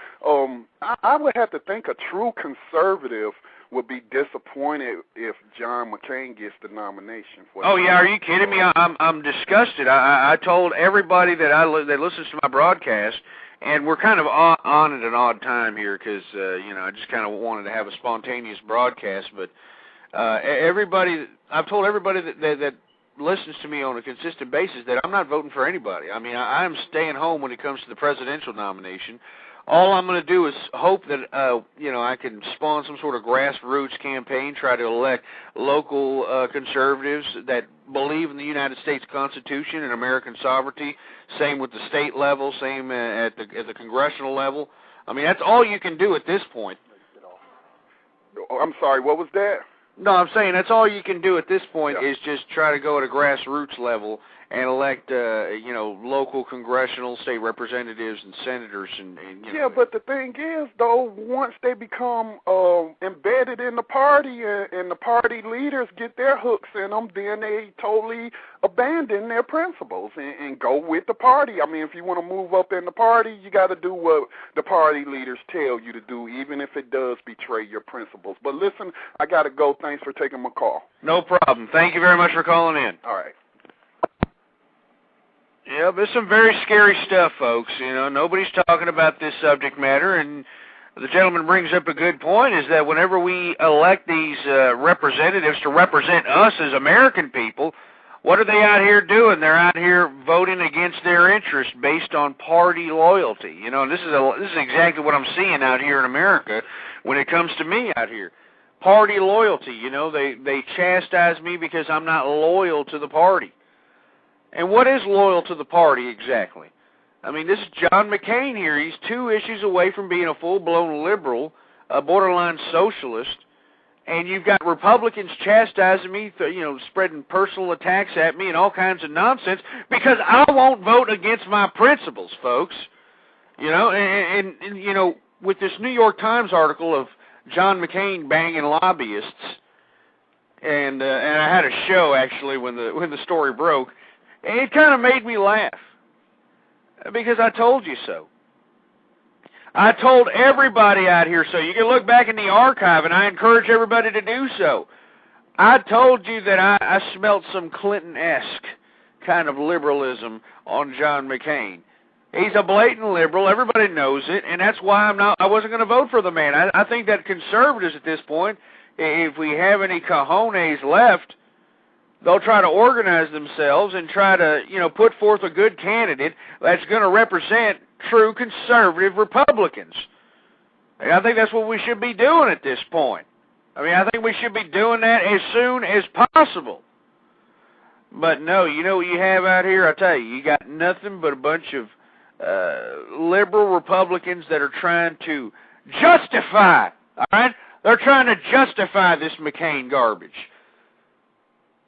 I would have to think a true conservative would be disappointed if John McCain gets the nomination. Oh yeah, are you kidding me? I'm disgusted. I told everybody that that listens to my broadcast, and we're kind of on at an odd time here because I just kind of wanted to have a spontaneous broadcast. But I've told everybody that listens to me on a consistent basis that I'm not voting for anybody. I mean, I'm staying home when it comes to the presidential nomination. All I'm going to do is hope that, I can spawn some sort of grassroots campaign, try to elect local conservatives that believe in the United States Constitution and American sovereignty, same with the state level, same at the congressional level. I mean, that's all you can do at this point. I'm sorry, what was that? No, I'm saying that's all you can do at this point is just try to go at a grassroots level and elect, local congressional, state representatives and senators. Yeah, but the thing is, though, once they become embedded in the party and the party leaders get their hooks in them, then they totally abandon their principles and go with the party. I mean, if you want to move up in the party, you got to do what the party leaders tell you to do, even if it does betray your principles. But listen, I got to go. Thanks for taking my call. No problem. Thank you very much for calling in. All right. Yeah, there's some very scary stuff, folks. Nobody's talking about this subject matter, and the gentleman brings up a good point, is that whenever we elect these representatives to represent us as American people, what are they out here doing? They're out here voting against their interests based on party loyalty. And this is exactly what I'm seeing out here in America when it comes to me out here. Party loyalty, they chastise me because I'm not loyal to the party. And what is loyal to the party exactly? I mean, this is John McCain here. He's 2 issues away from being a full-blown liberal, a borderline socialist, and you've got Republicans chastising me, spreading personal attacks at me and all kinds of nonsense because I won't vote against my principles, folks. And with this New York Times article of John McCain banging lobbyists, and I had a show actually when the story broke. It kind of made me laugh because I told you so. I told everybody out here so. You can look back in the archive, and I encourage everybody to do so. I told you that I smelt some Clinton-esque kind of liberalism on John McCain. He's a blatant liberal. Everybody knows it, and that's why I wasn't going to vote for the man. I think that conservatives at this point, if we have any cojones left, they'll try to organize themselves and try to, put forth a good candidate that's going to represent true conservative Republicans. And I think that's what we should be doing at this point. I mean, I think we should be doing that as soon as possible. But no, you know what you have out here? I tell you got nothing but a bunch of liberal Republicans that are trying to justify, all right? They're trying to justify this McCain garbage.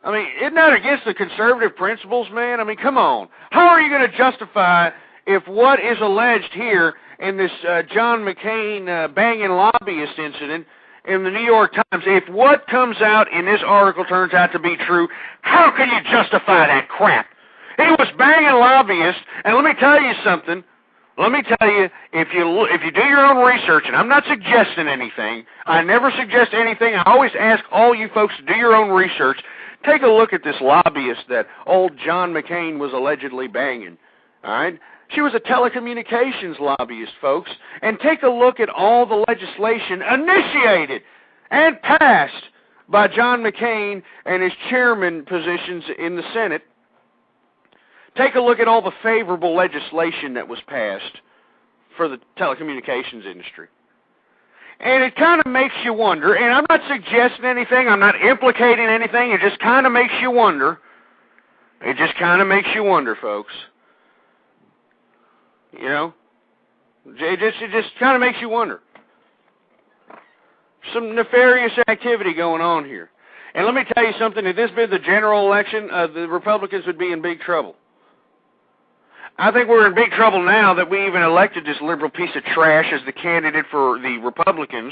I mean, isn't that against the conservative principles, man? I mean, come on. How are you going to justify if what is alleged here in this John McCain banging lobbyist incident in the New York Times, if what comes out in this article turns out to be true, how can you justify that crap? He was banging lobbyists, and let me tell you something. Let me tell you, if you do your own research, and I'm not suggesting anything, I never suggest anything. I always ask all you folks to do your own research. Take a look at this lobbyist that old John McCain was allegedly banging, all right? She was a telecommunications lobbyist, folks. And take a look at all the legislation initiated and passed by John McCain and his chairman positions in the Senate. Take a look at all the favorable legislation that was passed for the telecommunications industry. And it kind of makes you wonder, and I'm not suggesting anything, I'm not implicating anything, it just kind of makes you wonder. It just kind of makes you wonder, folks. It just kind of makes you wonder. Some nefarious activity going on here. And let me tell you something, if this been the general election, the Republicans would be in big trouble. I think we're in big trouble now that we even elected this liberal piece of trash as the candidate for the Republicans.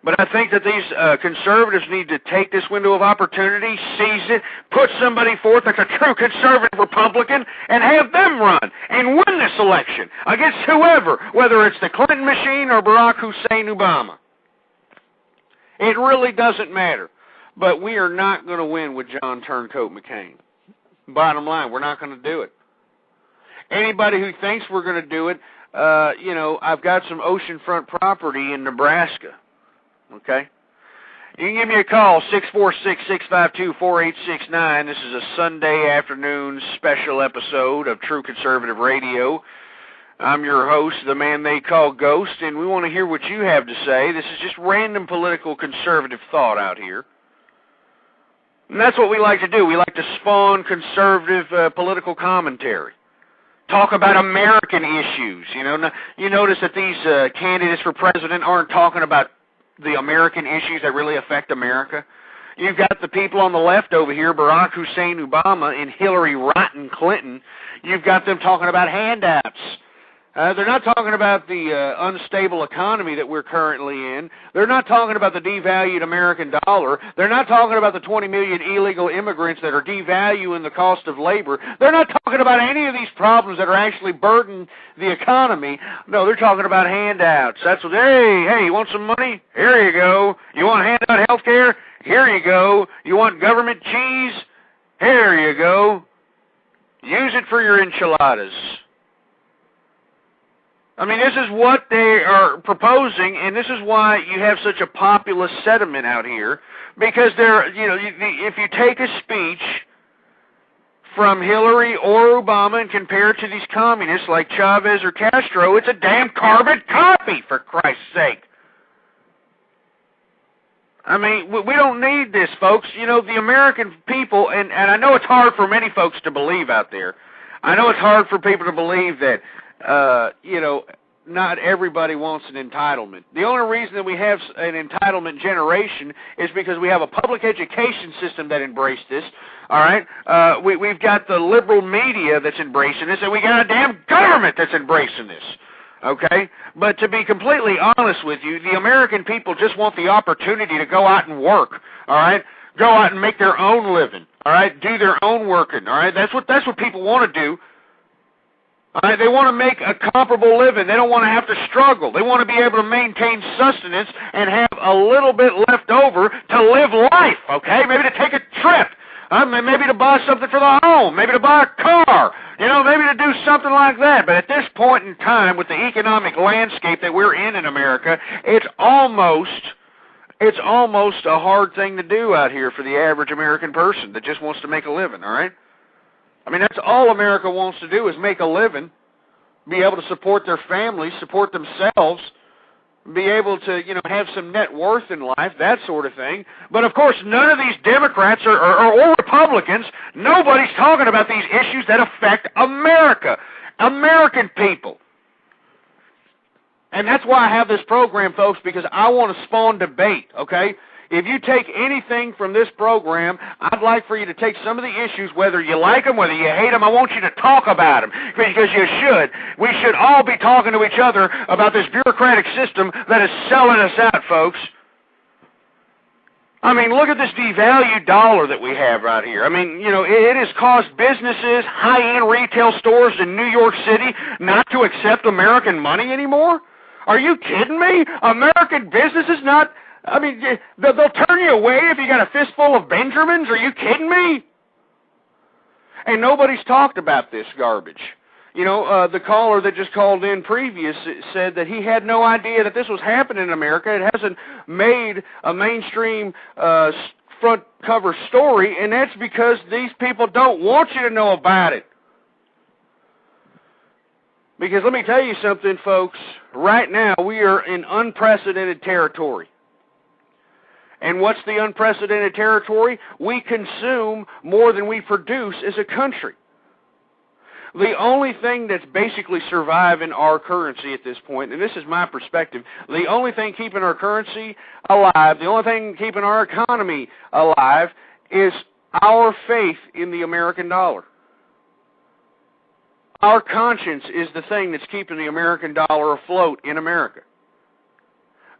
But I think that these conservatives need to take this window of opportunity, seize it, put somebody forth that's a true conservative Republican, and have them run and win this election against whoever, whether it's the Clinton machine or Barack Hussein Obama. It really doesn't matter. But we are not going to win with John Turncoat McCain. Bottom line, we're not going to do it. Anybody who thinks we're going to do it, I've got some oceanfront property in Nebraska. Okay? You can give me a call, 646-652-4869. This is a Sunday afternoon special episode of True Conservative Radio. I'm your host, the man they call Ghost, and we want to hear what you have to say. This is just random political conservative thought out here. And that's what we like to do. We like to spawn conservative political commentary. Talk about American issues. You notice that these candidates for president aren't talking about the American issues that really affect America. You've got the people on the left over here, Barack Hussein Obama and Hillary Rotten Clinton. You've got them talking about handouts. They're not talking about the unstable economy that we're currently in. They're not talking about the devalued American dollar. They're not talking about the 20 million illegal immigrants that are devaluing the cost of labor. They're not talking about any of these problems that are actually burdening the economy. No, they're talking about handouts. That's what, hey, you want some money? Here you go. You want handout health care? Here you go. You want government cheese? Here you go. Use it for your enchiladas. I mean, this is what they are proposing, and this is why you have such a populist sentiment out here, because if you take a speech from Hillary or Obama and compare it to these communists like Chavez or Castro, it's a damn carbon copy, for Christ's sake. I mean, we don't need this, folks. The American people, and I know it's hard for many folks to believe out there. I know it's hard for people to believe that not everybody wants an entitlement. The only reason that we have an entitlement generation is because we have a public education system that embraced this, all right? We've got the liberal media that's embracing this, and we got a damn government that's embracing this, okay? But to be completely honest with you, the American people just want the opportunity to go out and work, all right? Go out and make their own living, all right? Do their own working, all right? That's what people want to do. They want to make a comparable living. They don't want to have to struggle. They want to be able to maintain sustenance and have a little bit left over to live life, okay? Maybe to take a trip. Maybe to buy something for the home. Maybe to buy a car. Maybe to do something like that. But at this point in time, with the economic landscape that we're in America, it's almost a hard thing to do out here for the average American person that just wants to make a living, all right? I mean, that's all America wants to do is make a living, be able to support their families, support themselves, be able to, have some net worth in life, that sort of thing. But, of course, none of these Democrats or Republicans, nobody's talking about these issues that affect America, American people. And that's why I have this program, folks, because I want to spawn debate, okay? If you take anything from this program, I'd like for you to take some of the issues, whether you like them, whether you hate them, I want you to talk about them, because you should. We should all be talking to each other about this bureaucratic system that is selling us out, folks. I mean, look at this devalued dollar that we have right here. I mean, it has caused businesses, high-end retail stores in New York City not to accept American money anymore? Are you kidding me? American businesses not... I mean, they'll turn you away if you got a fistful of Benjamins? Are you kidding me? And nobody's talked about this garbage. The caller that just called in previous said that he had no idea that this was happening in America. It hasn't made a mainstream front cover story, and that's because these people don't want you to know about it. Because let me tell you something, folks. Right now, we are in unprecedented territory. And what's the unprecedented territory? We consume more than we produce as a country. The only thing that's basically surviving our currency at this point, and this is my perspective, the only thing keeping our currency alive, the only thing keeping our economy alive is our faith in the American dollar. Our conscience is the thing that's keeping the American dollar afloat in America.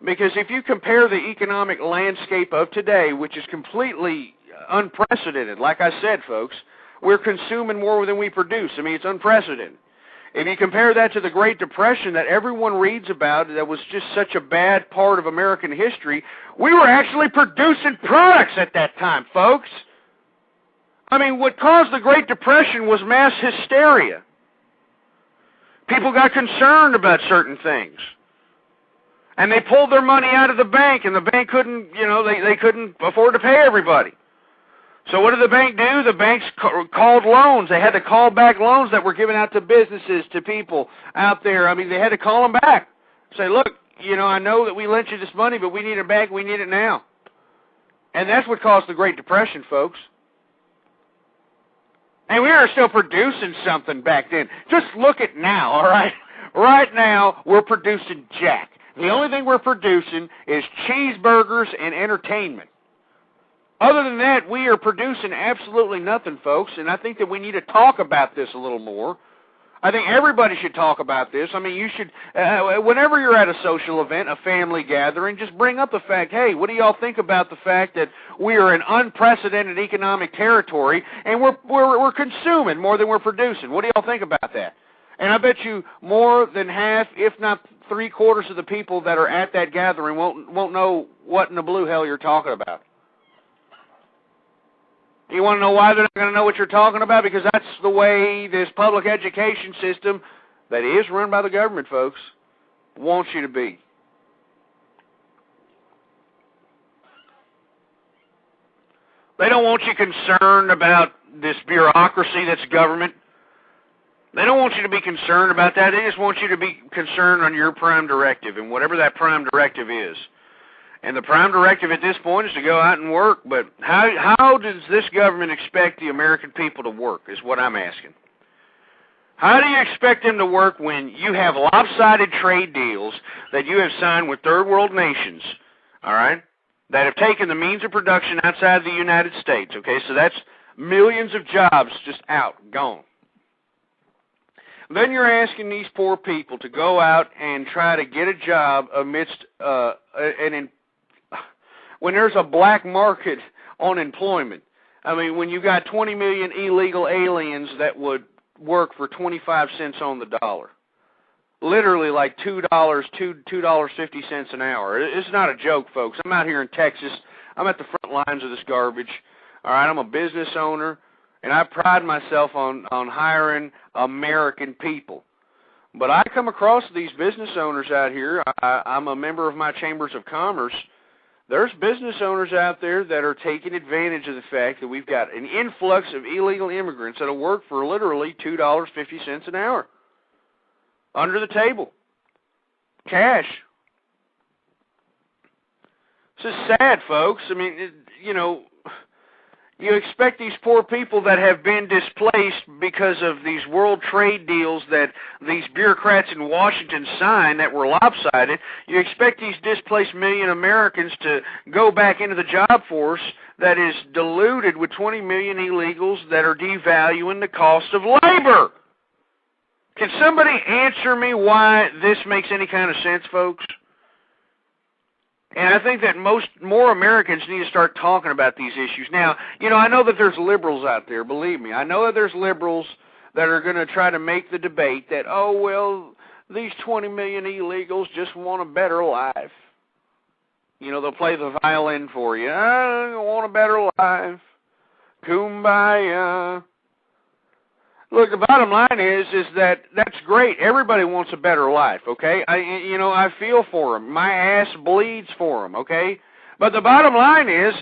Because if you compare the economic landscape of today, which is completely unprecedented, like I said, folks, we're consuming more than we produce. I mean, it's unprecedented. If you compare that to the Great Depression that everyone reads about, that was just such a bad part of American history, we were actually producing products at that time, folks. I mean, what caused the Great Depression was mass hysteria. People got concerned about certain things. And they pulled their money out of the bank, and the bank couldn't, they couldn't afford to pay everybody. So what did the bank do? The banks called loans. They had to call back loans that were given out to businesses, to people out there. I mean, they had to call them back. Say, look, I know that we lent you this money, but we need it back. We need it now. And that's what caused the Great Depression, folks. And we were still producing something back then. Just look at now, all right? Right now, we're producing jack. The only thing we're producing is cheeseburgers and entertainment. Other than that, we are producing absolutely nothing, folks, and I think that we need to talk about this a little more. I think everybody should talk about this. I mean, you should, whenever you're at a social event, a family gathering, just bring up the fact, hey, what do y'all think about the fact that we are in unprecedented economic territory, and we're consuming more than we're producing? What do y'all think about that? And I bet you more than half, if not 3/4 of the people that are at that gathering won't know what in the blue hell you're talking about. You want to know why they're not going to know what you're talking about? Because that's the way this public education system that is run by the government, folks, wants you to be. They don't want you concerned about this bureaucracy that's government. They don't want you to be concerned about that. They just want you to be concerned on your prime directive and whatever that prime directive is. And the prime directive at this point is to go out and work. But how does this government expect the American people to work is what I'm asking. How do you expect them to work when you have lopsided trade deals that you have signed with third world nations, all right, that have taken the means of production outside the United States, okay? So that's millions of jobs just out, gone. Then you're asking these poor people to go out and try to get a job amidst when there's a black market on employment. I mean, when you've got 20 million illegal aliens that would work for 25 cents on the dollar. Literally like $2.50 an hour. It's not a joke, folks. I'm out here in Texas. I'm at the front lines of this garbage. All right, I'm a business owner. And I pride myself on hiring American people. But I come across these business owners out here. I'm a member of my chambers of commerce. There's business owners out there that are taking advantage of the fact that we've got an influx of illegal immigrants that will work for literally $2.50 an hour. Under the table. Cash. This is sad, folks. I mean, you expect these poor people that have been displaced because of these world trade deals that these bureaucrats in Washington signed that were lopsided, you expect these displaced million Americans to go back into the job force that is diluted with 20 million illegals that are devaluing the cost of labor. Can somebody answer me why this makes any kind of sense, folks? And I think that more Americans need to start talking about these issues. Now, I know that there's liberals out there, believe me. I know that there's liberals that are going to try to make the debate that, these 20 million illegals just want a better life. They'll play the violin for you. I want a better life. Kumbaya. Look, the bottom line is that that's great. Everybody wants a better life, okay? I feel for them. My ass bleeds for them, okay? But the bottom line is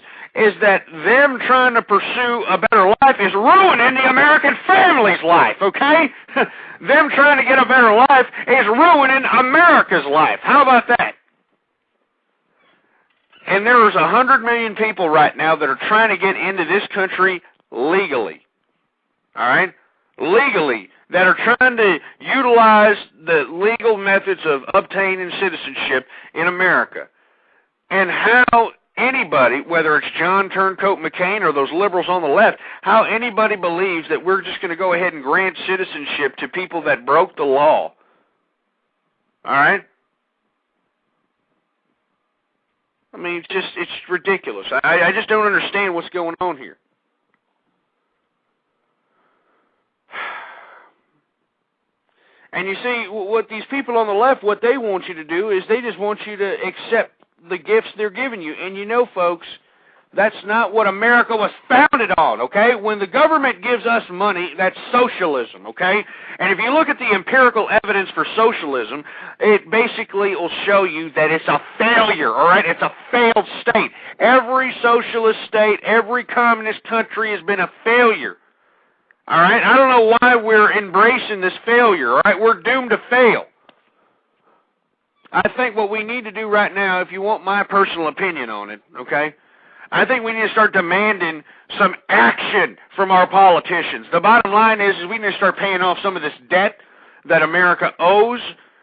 that them trying to pursue a better life is ruining the American family's life, okay? Them trying to get a better life is ruining America's life. How about that? And there's 100 million people right now that are trying to get into this country legally, all right? Legally, that are trying to utilize the legal methods of obtaining citizenship in America. And how anybody, whether it's John Turncoat McCain or those liberals on the left, how anybody believes that we're just going to go ahead and grant citizenship to people that broke the law. All right? I mean, it's ridiculous. I just don't understand what's going on here. And you see, what these people on the left, what they want you to do is they just want you to accept the gifts they're giving you. And you know, folks, that's not what America was founded on, okay? When the government gives us money, that's socialism, okay? And if you look at the empirical evidence for socialism, it basically will show you that it's a failure, all right? It's a failed state. Every socialist state, every communist country has been a failure, all right? I don't know why we're embracing this failure, all right? We're doomed to fail. I think what we need to do right now, if you want my personal opinion on it, okay, I think we need to start demanding some action from our politicians. The bottom line is we need to start paying off some of this debt that America owes,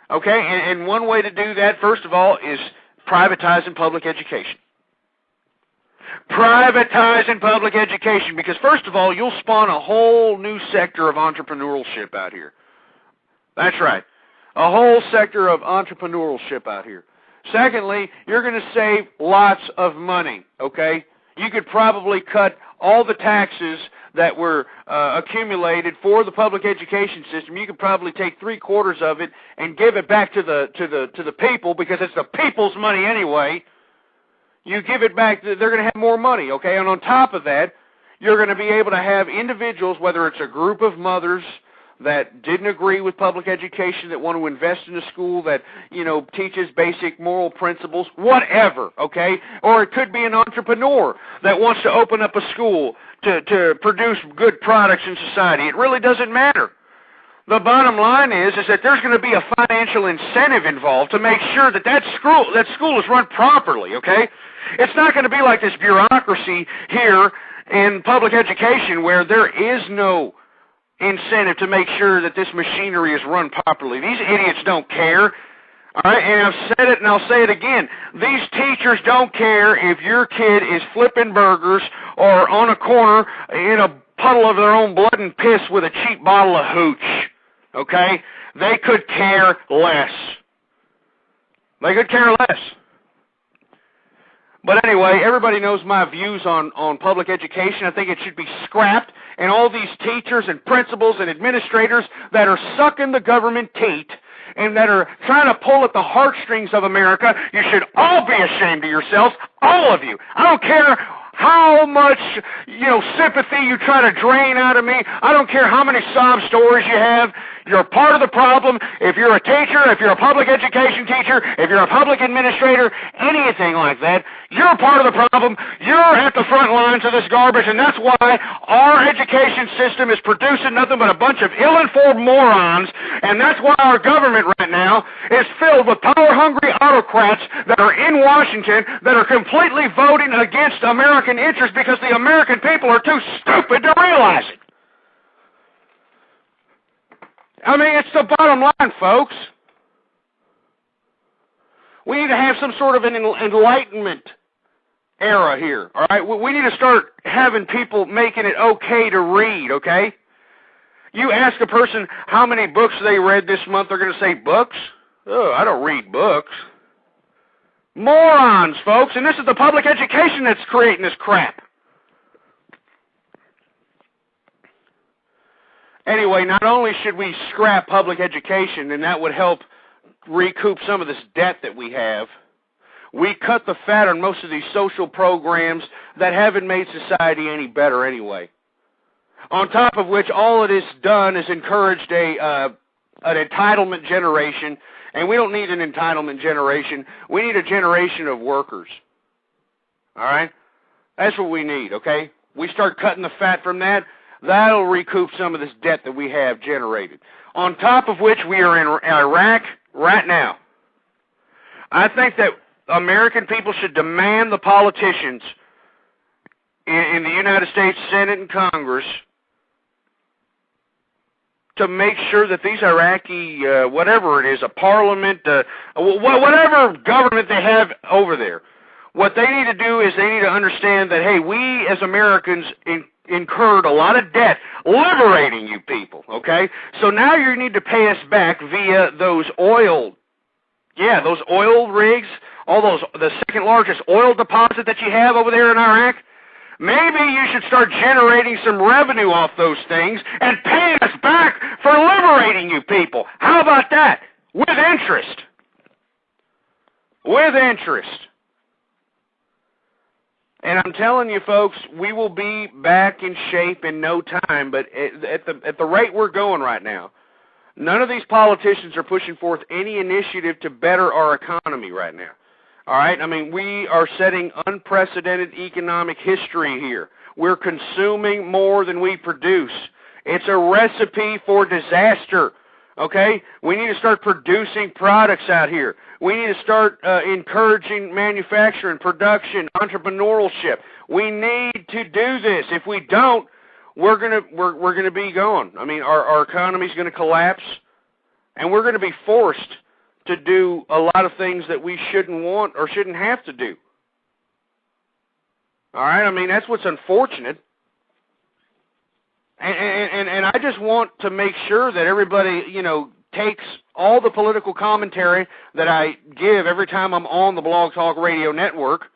okay? And one way to do that, first of all, is privatizing public education. Privatizing public education, because first of all, you'll spawn a whole new sector of entrepreneurship out here. That's right. A whole sector of entrepreneurship out here. Secondly, you're going to save lots of money, okay? You could probably cut all the taxes that were accumulated for the public education system. You could probably take 3/4 of it and give it back to the people, because it's the people's money anyway. You give it back, they're going to have more money, okay? And on top of that, you're going to be able to have individuals, whether it's a group of mothers that didn't agree with public education, that want to invest in a school that, you know, teaches basic moral principles, whatever, okay? Or it could be an entrepreneur that wants to open up a school to produce good products in society. It really doesn't matter. The bottom line is that there's going to be a financial incentive involved to make sure that that school is run properly, okay? It's not going to be like this bureaucracy here in public education where there is no incentive to make sure that this machinery is run properly. These idiots don't care. All right, and I've said it and I'll say it again. These teachers don't care if your kid is flipping burgers or on a corner in a puddle of their own blood and piss with a cheap bottle of hooch. Okay? They could care less. They could care less. But anyway, everybody knows my views on public education. I think it should be scrapped, and all these teachers and principals and administrators that are sucking the government teat and that are trying to pull at the heartstrings of America, you should all be ashamed of yourselves, all of you. I don't care how much, sympathy you try to drain out of me. I don't care how many sob stories you have. You're part of the problem. If you're a teacher, if you're a public education teacher, if you're a public administrator, anything like that, you're part of the problem. You're at the front lines of this garbage, and that's why our education system is producing nothing but a bunch of ill-informed morons, and that's why our government right now is filled with power-hungry autocrats that are in Washington that are completely voting against American interests because the American people are too stupid to realize it. I mean, it's the bottom line, folks. We need to have some sort of an enlightenment era here, all right? We need to start having people making it okay to read, okay? You ask a person how many books they read this month, they're going to say, books? Oh, I don't read books. Morons, folks, and this is the public education that's creating this crap. Anyway, not only should we scrap public education, and that would help recoup some of this debt that we have, we cut the fat on most of these social programs that haven't made society any better anyway. On top of which, all it has done is encouraged an entitlement generation, and we don't need an entitlement generation. We need a generation of workers. All right? That's what we need, okay? We start cutting the fat from that, that'll recoup some of this debt that we have generated. On top of which, we are in Iraq right now. I think that American people should demand the politicians in the United States Senate and Congress to make sure that these Iraqi, whatever it is, a parliament, whatever government they have over there, what they need to do is they need to understand that, hey, we as Americans incurred a lot of debt liberating you people, okay? So now you need to pay us back via those oil rigs, the second largest oil deposit that you have over there in Iraq? Maybe you should start generating some revenue off those things and paying us back for liberating you people. How about that? With interest. With interest. And I'm telling you, folks, we will be back in shape in no time, but at the rate we're going right now, none of these politicians are pushing forth any initiative to better our economy right now. All right? I mean, we are setting unprecedented economic history here. We're consuming more than we produce. It's a recipe for disaster. Okay? We need to start producing products out here. We need to start encouraging manufacturing, production, entrepreneurship. We need to do this. If we don't, we're gonna be gone. I mean, our economy's gonna collapse, and we're gonna be forced to do a lot of things that we shouldn't want or shouldn't have to do. All right? I mean, that's what's unfortunate. And I just want to make sure that everybody, takes all the political commentary that I give every time I'm on the Blog Talk Radio Network.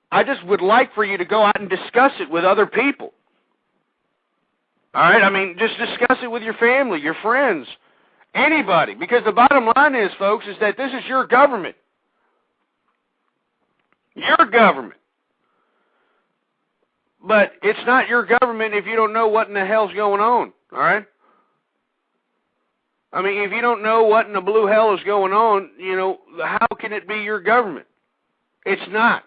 I just would like for you to go out and discuss it with other people. All right? I mean, just discuss it with your family, your friends, anybody. Because the bottom line is, folks, is that this is your government. Your government. But it's not your government if you don't know what in the hell's going on, all right? I mean, if you don't know what in the blue hell is going on, how can it be your government? It's not.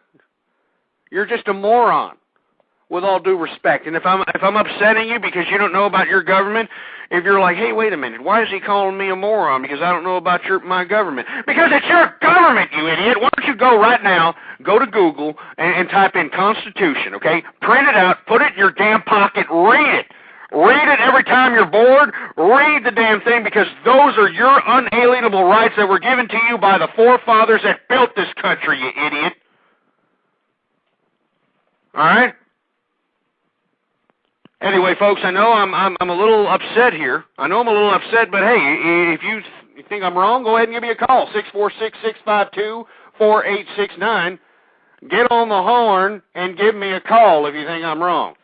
You're just a moron, with all due respect. And if I'm upsetting you because you don't know about your government, if you're like, hey, wait a minute, why is he calling me a moron because I don't know about my government? Because it's your government, you idiot. Why don't you go right now, go to Google, and type in Constitution, okay? Print it out, put it in your damn pocket, read it. Read it every time you're bored. Read the damn thing, because those are your unalienable rights that were given to you by the forefathers that built this country, you idiot. All right? Anyway, folks, I know I'm a little upset here. I know I'm a little upset, but hey, if you think I'm wrong, go ahead and give me a call, 646-652-4869. Get on the horn and give me a call if you think I'm wrong.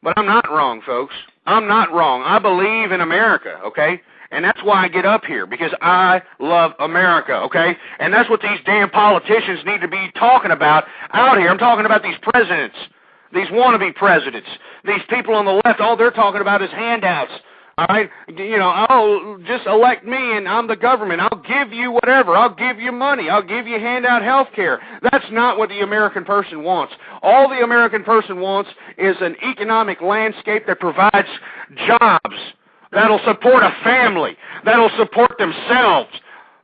But I'm not wrong, folks. I'm not wrong. I believe in America, okay? And that's why I get up here, because I love America, okay? And that's what these damn politicians need to be talking about out here. I'm talking about these presidents. These wannabe presidents, these people on the left, all they're talking about is handouts. All right, just elect me and I'm the government. I'll give you whatever. I'll give you money. I'll give you handout health care. That's not what the American person wants. All the American person wants is an economic landscape that provides jobs, that'll support a family, that'll support themselves,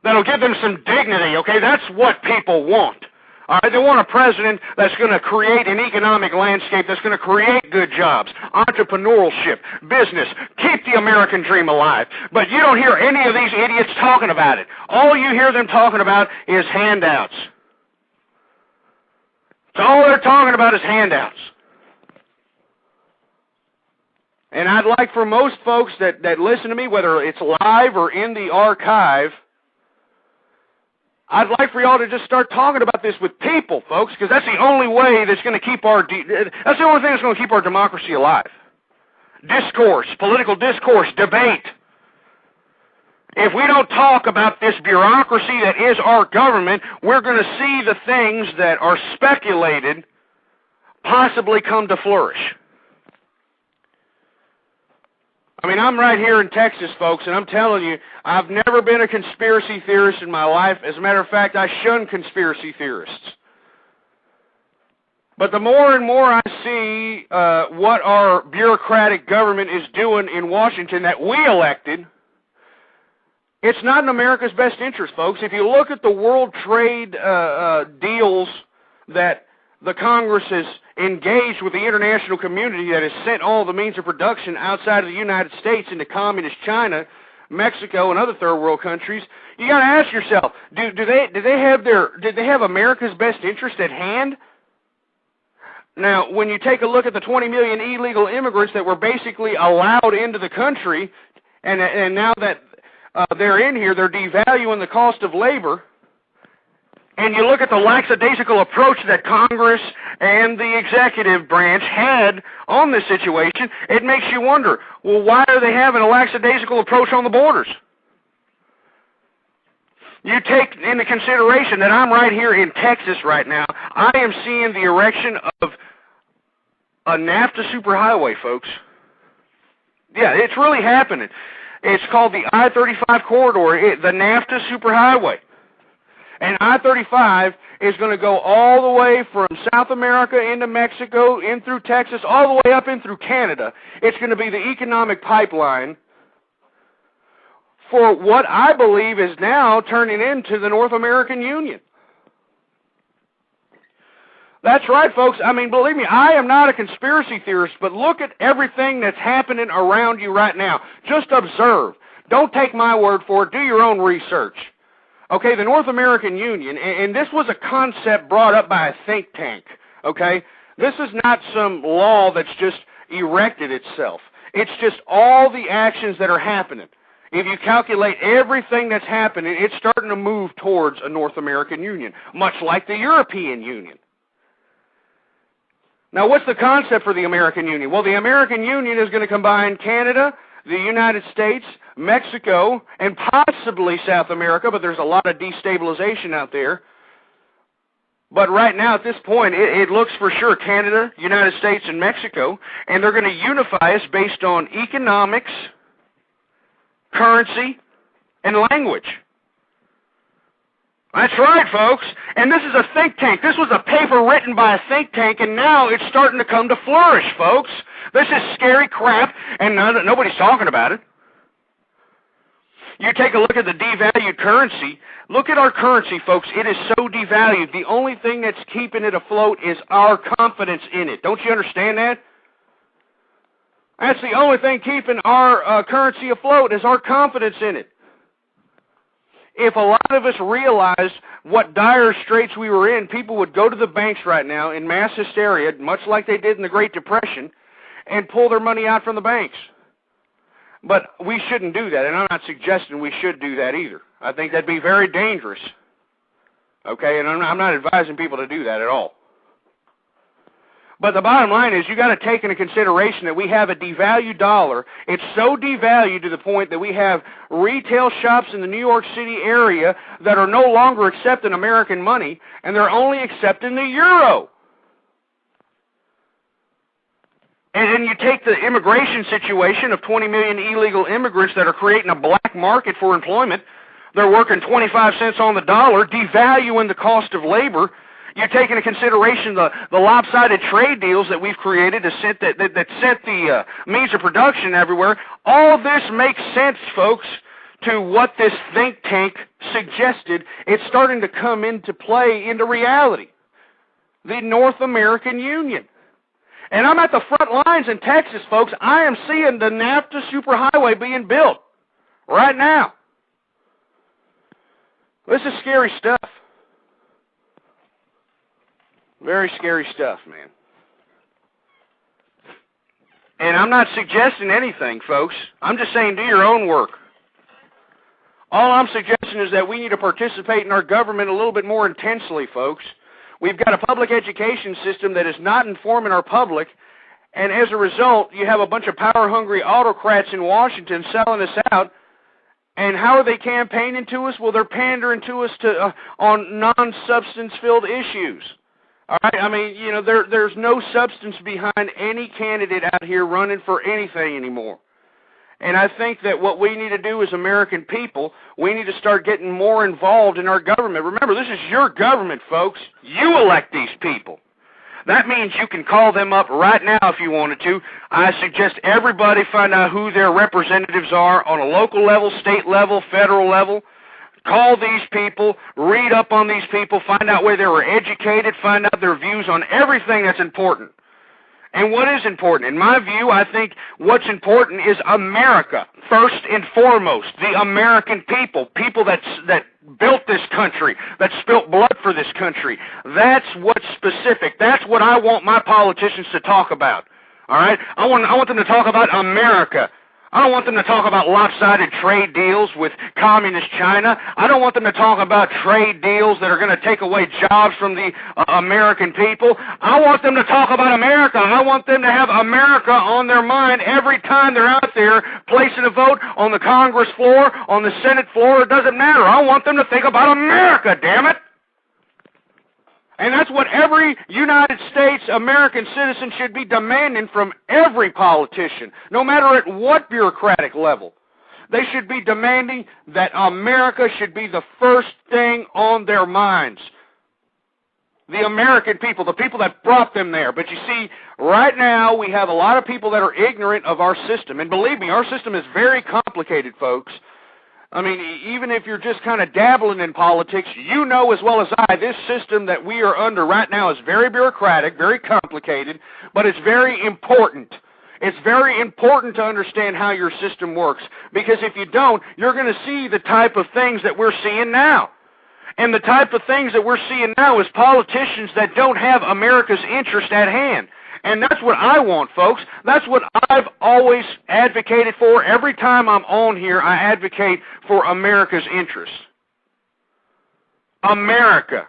that'll give them some dignity, okay? That's what people want. All right, they want a president that's going to create an economic landscape that's going to create good jobs, entrepreneurship, business, keep the American dream alive. But you don't hear any of these idiots talking about it. All you hear them talking about is handouts. So all they're talking about is handouts. And I'd like for most folks that listen to me, whether it's live or in the archive, I'd like for y'all to just start talking about this with people, folks, because that's the only way that's going to keep that's the only thing that's going to keep our democracy alive. Discourse, political discourse, debate. If we don't talk about this bureaucracy that is our government, we're going to see the things that are speculated possibly come to flourish. I mean, I'm right here in Texas, folks, and I'm telling you, I've never been a conspiracy theorist in my life. As a matter of fact, I shun conspiracy theorists. But the more and more I see what our bureaucratic government is doing in Washington that we elected, it's not in America's best interest, folks. If you look at the world trade deals that the Congress has engaged with the international community that has sent all the means of production outside of the United States into communist China, Mexico, and other third world countries, you got to ask yourself: did they have America's best interest at hand? Now, when you take a look at the 20 million illegal immigrants that were basically allowed into the country, and now that they're in here, they're devaluing the cost of labor. and you look at the lackadaisical approach that Congress and the executive branch had on this situation, it makes you wonder, well, why are they having a lackadaisical approach on the borders? You take into consideration that I'm right here in Texas right now. I am seeing the erection of a NAFTA superhighway, folks. Yeah, it's really happening. It's called the I-35 corridor, the NAFTA superhighway. And I-35 is going to go all the way from South America into Mexico, in through Texas, all the way up in through Canada. It's going to be the economic pipeline for what I believe is now turning into the North American Union. That's right, folks. I mean, believe me, I am not a conspiracy theorist, but look at everything that's happening around you right now. Just observe. Don't take my word for it. Do your own research. Okay, the North American Union, and this was a concept brought up by a think tank, okay? This is not some law that's just erected itself. It's just all the actions that are happening. If you calculate everything that's happening, it's starting to move towards a North American Union, much like the European Union. Now, what's the concept for the American Union? Well, the American Union is going to combine Canada, the United States, Mexico, and possibly South America, but there's a lot of destabilization out there. But right now, at this point, it looks for sure Canada, United States, and Mexico, and they're going to unify us based on economics, currency, and language. That's right, folks. And this is a think tank. This was a paper written by a think tank, and now it's starting to come to flourish, folks. This is scary crap, and nobody's talking about it. You take a look at the devalued currency. Look at our currency, folks. It is so devalued. The only thing that's keeping it afloat is our confidence in it. Don't you understand that? That's the only thing keeping our currency afloat is our confidence in it. If a lot of us realized what dire straits we were in, people would go to the banks right now in mass hysteria, much like they did in the Great Depression, and pull their money out from the banks. But we shouldn't do that, and I'm not suggesting we should do that either. I think that'd be very dangerous. Okay, and I'm not advising people to do that at all. But the bottom line is you got to take into consideration that we have a devalued dollar. It's so devalued to the point that we have retail shops in the New York City area that are no longer accepting American money, and they're only accepting the euro. And then you take the immigration situation of 20 million illegal immigrants that are creating a black market for employment. They're working 25 cents on the dollar, devaluing the cost of labor. You take into consideration the lopsided trade deals that we've created that sent the means of production everywhere. All this makes sense, folks, to what this think tank suggested. It's starting to come into play, into reality. The North American Union. And I'm at the front lines in Texas, folks. I am seeing the NAFTA superhighway being built right now. This is scary stuff. Very scary stuff, man. And I'm not suggesting anything, folks. I'm just saying do your own work. All I'm suggesting is that we need to participate in our government a little bit more intensely, folks. We've got a public education system that is not informing our public, and as a result, you have a bunch of power-hungry autocrats in Washington selling us out. And how are they campaigning to us? Well, they're pandering to us on non-substance-filled issues. All right, I mean, you know, there's no substance behind any candidate out here running for anything anymore. And I think that what we need to do as American people, we need to start getting more involved in our government. Remember, this is your government, folks. You elect these people. That means you can call them up right now if you wanted to. I suggest everybody find out who their representatives are on a local level, state level, federal level. Call these people, read up on these people, find out where they were educated, find out their views on everything that's important. And what is important? In my view, I think what's important is America, first and foremost, the American people, people that built this country, that spilt blood for this country. That's what's specific. That's what I want my politicians to talk about. All right? I want them to talk about America. I don't want them to talk about lopsided trade deals with communist China. I don't want them to talk about trade deals that are going to take away jobs from the American people. I want them to talk about America. I want them to have America on their mind every time they're out there placing a vote on the Congress floor, on the Senate floor. It doesn't matter. I want them to think about America, damn it. And that's what every United States American citizen should be demanding from every politician, no matter at what bureaucratic level. They should be demanding that America should be the first thing on their minds. The American people, the people that brought them there. But you see, right now we have a lot of people that are ignorant of our system. And believe me, our system is very complicated, folks. I mean, even if you're just kind of dabbling in politics, you know as well as I, this system that we are under right now is very bureaucratic, very complicated, but it's very important. It's very important to understand how your system works, because if you don't, you're going to see the type of things that we're seeing now. And the type of things that we're seeing now is politicians that don't have America's interest at hand. And that's what I want, folks. That's what I've always advocated for. Every time I'm on here, I advocate for America's interests. America.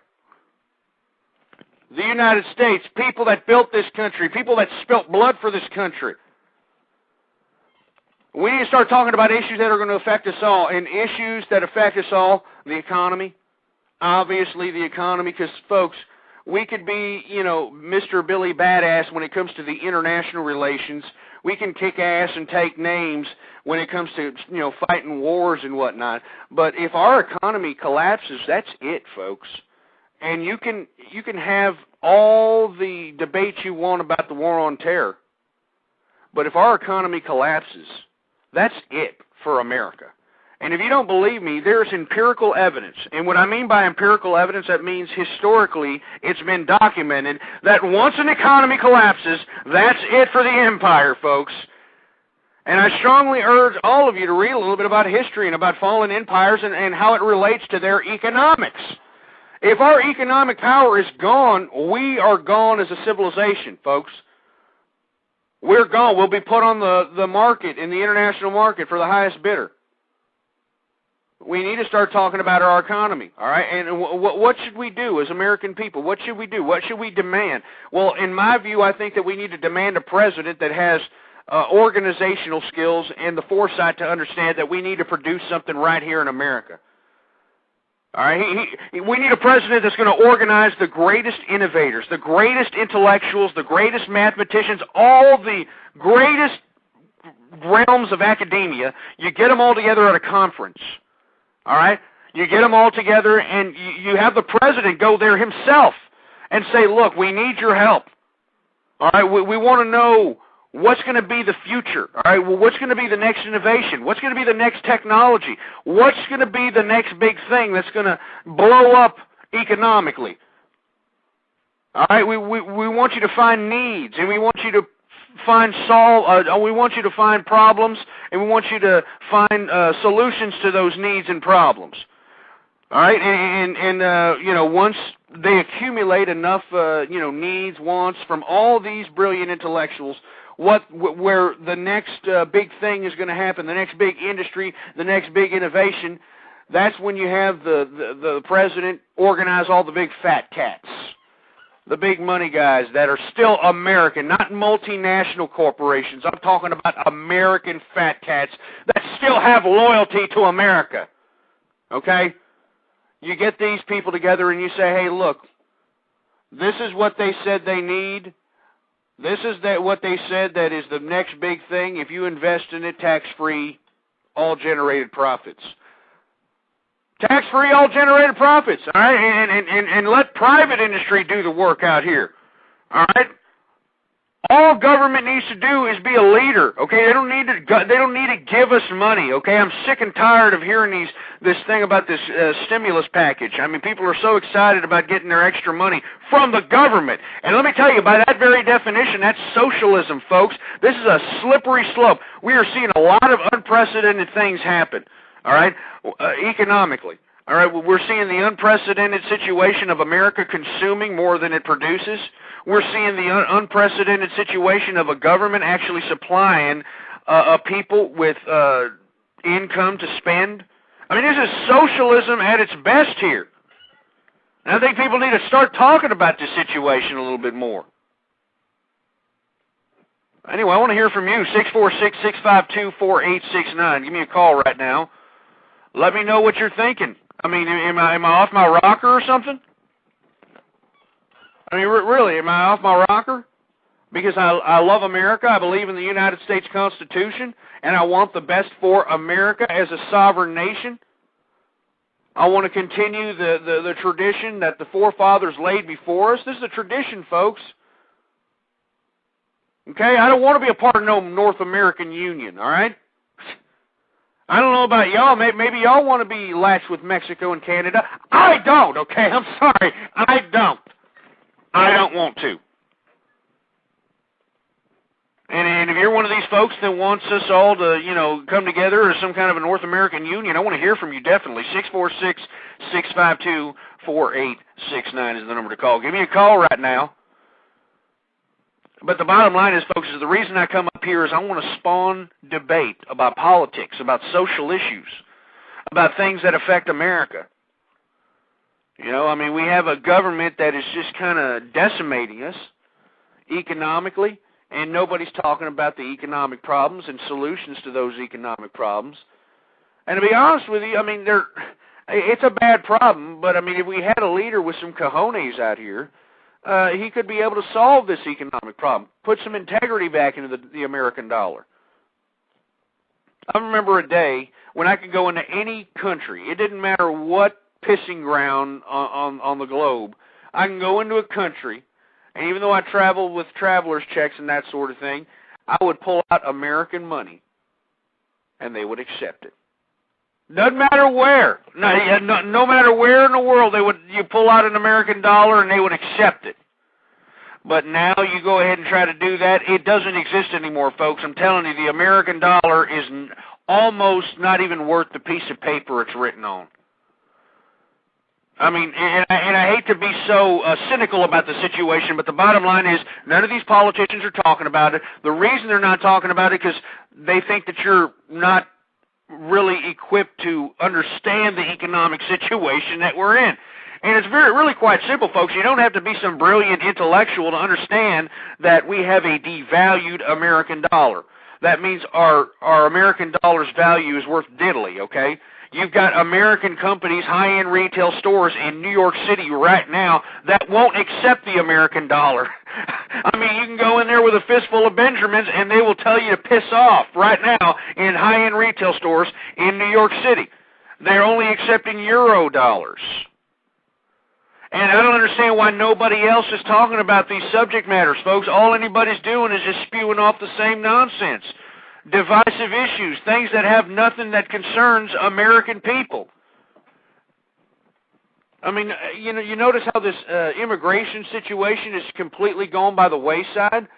The United States, people that built this country, people that spilt blood for this country. We need to start talking about issues that are going to affect us all. And issues that affect us all, the economy. Obviously, the economy, because, folks, we could be, Mr. Billy Badass when it comes to the international relations. We can kick ass and take names when it comes to, fighting wars and whatnot. But if our economy collapses, that's it, folks. And you can have all the debates you want about the war on terror. But if our economy collapses, that's it for America. And if you don't believe me, there's empirical evidence. And what I mean by empirical evidence, that means historically it's been documented that once an economy collapses, that's it for the empire, folks. And I strongly urge all of you to read a little bit about history and about fallen empires and how it relates to their economics. If our economic power is gone, we are gone as a civilization, folks. We're gone. We'll be put on the market, in the international market, for the highest bidder. We need to start talking about our economy, all right? And what should we do as American people? What should we do? What should we demand? Well, in my view, I think that we need to demand a president that has organizational skills and the foresight to understand that we need to produce something right here in America. All right? We need a president that's going to organize the greatest innovators, the greatest intellectuals, the greatest mathematicians, all the greatest realms of academia. You get them all together at a conference. All right? You get them all together, and you have the president go there himself and say, look, we need your help. All right? We want to know what's going to be the future. All right? Well, what's going to be the next innovation? What's going to be the next technology? What's going to be the next big thing that's going to blow up economically? All right? We want you to find needs, and we want you to we want you to find problems, and we want you to find solutions to those needs and problems. All right, and once they accumulate enough, needs, wants from all these brilliant intellectuals, where the next big thing is going to happen, the next big industry, the next big innovation, that's when you have the president organize all the big fat cats. The big money guys that are still American, not multinational corporations. I'm talking about American fat cats that still have loyalty to America. Okay? You get these people together and you say, hey, look, this is what they said they need. This is what they said that is the next big thing. If you invest in it, tax-free, all generated profits. Tax-free, all generated profits, all right, and let private industry do the work out here, all right. All government needs to do is be a leader, okay. They don't need to give us money, okay. I'm sick and tired of hearing this thing about this stimulus package. I mean, people are so excited about getting their extra money from the government, and let me tell you, by that very definition, that's socialism, folks. This is a slippery slope. We are seeing a lot of unprecedented things happen. All right, economically. All right, we're seeing the unprecedented situation of America consuming more than it produces. We're seeing the unprecedented situation of a government actually supplying people with income to spend. I mean, this is socialism at its best here. And I think people need to start talking about this situation a little bit more. Anyway, I want to hear from you, 646-652-4869. Give me a call right now. Let me know what you're thinking. I mean, am I off my rocker or something? I mean, really, am I off my rocker? Because I love America, I believe in the United States Constitution, and I want the best for America as a sovereign nation. I want to continue the tradition that the forefathers laid before us. This is a tradition, folks. Okay, I don't want to be a part of no North American Union, all right? I don't know about y'all. Maybe y'all want to be latched with Mexico and Canada. I don't, okay? I'm sorry. I don't. I don't want to. And if you're one of these folks that wants us all to, come together as some kind of a North American Union, I want to hear from you definitely. 646-652-4869 is the number to call. Give me a call right now. But the bottom line is, folks, is the reason I come up here is I want to spawn debate about politics, about social issues, about things that affect America. I mean, we have a government that is just kind of decimating us economically, and nobody's talking about the economic problems and solutions to those economic problems. And to be honest with you, I mean, it's a bad problem, but I mean, if we had a leader with some cojones out here, he could be able to solve this economic problem, put some integrity back into the American dollar. I remember a day when I could go into any country. It didn't matter what pissing ground on the globe. I can go into a country, and even though I traveled with traveler's checks and that sort of thing, I would pull out American money, and they would accept it. Doesn't matter where. No matter where in the world, you pull out an American dollar and they would accept it. But now you go ahead and try to do that. It doesn't exist anymore, folks. I'm telling you, the American dollar is almost not even worth the piece of paper it's written on. I mean, and I hate to be so cynical about the situation, but the bottom line is none of these politicians are talking about it. The reason they're not talking about it is because they think that you're not really equipped to understand the economic situation that we're in. And it's really quite simple, folks. You don't have to be some brilliant intellectual to understand that we have a devalued American dollar. That means our American dollar's value is worth diddly, okay? You've got American companies, high-end retail stores in New York City right now that won't accept the American dollar. I mean, you can go in there with a fistful of Benjamins and they will tell you to piss off right now in high-end retail stores in New York City. They're only accepting euro dollars. And I don't understand why nobody else is talking about these subject matters, folks. All anybody's doing is just spewing off the same nonsense. Divisive issues, things that have nothing that concerns American people. I mean, you notice how this immigration situation is completely gone by the wayside?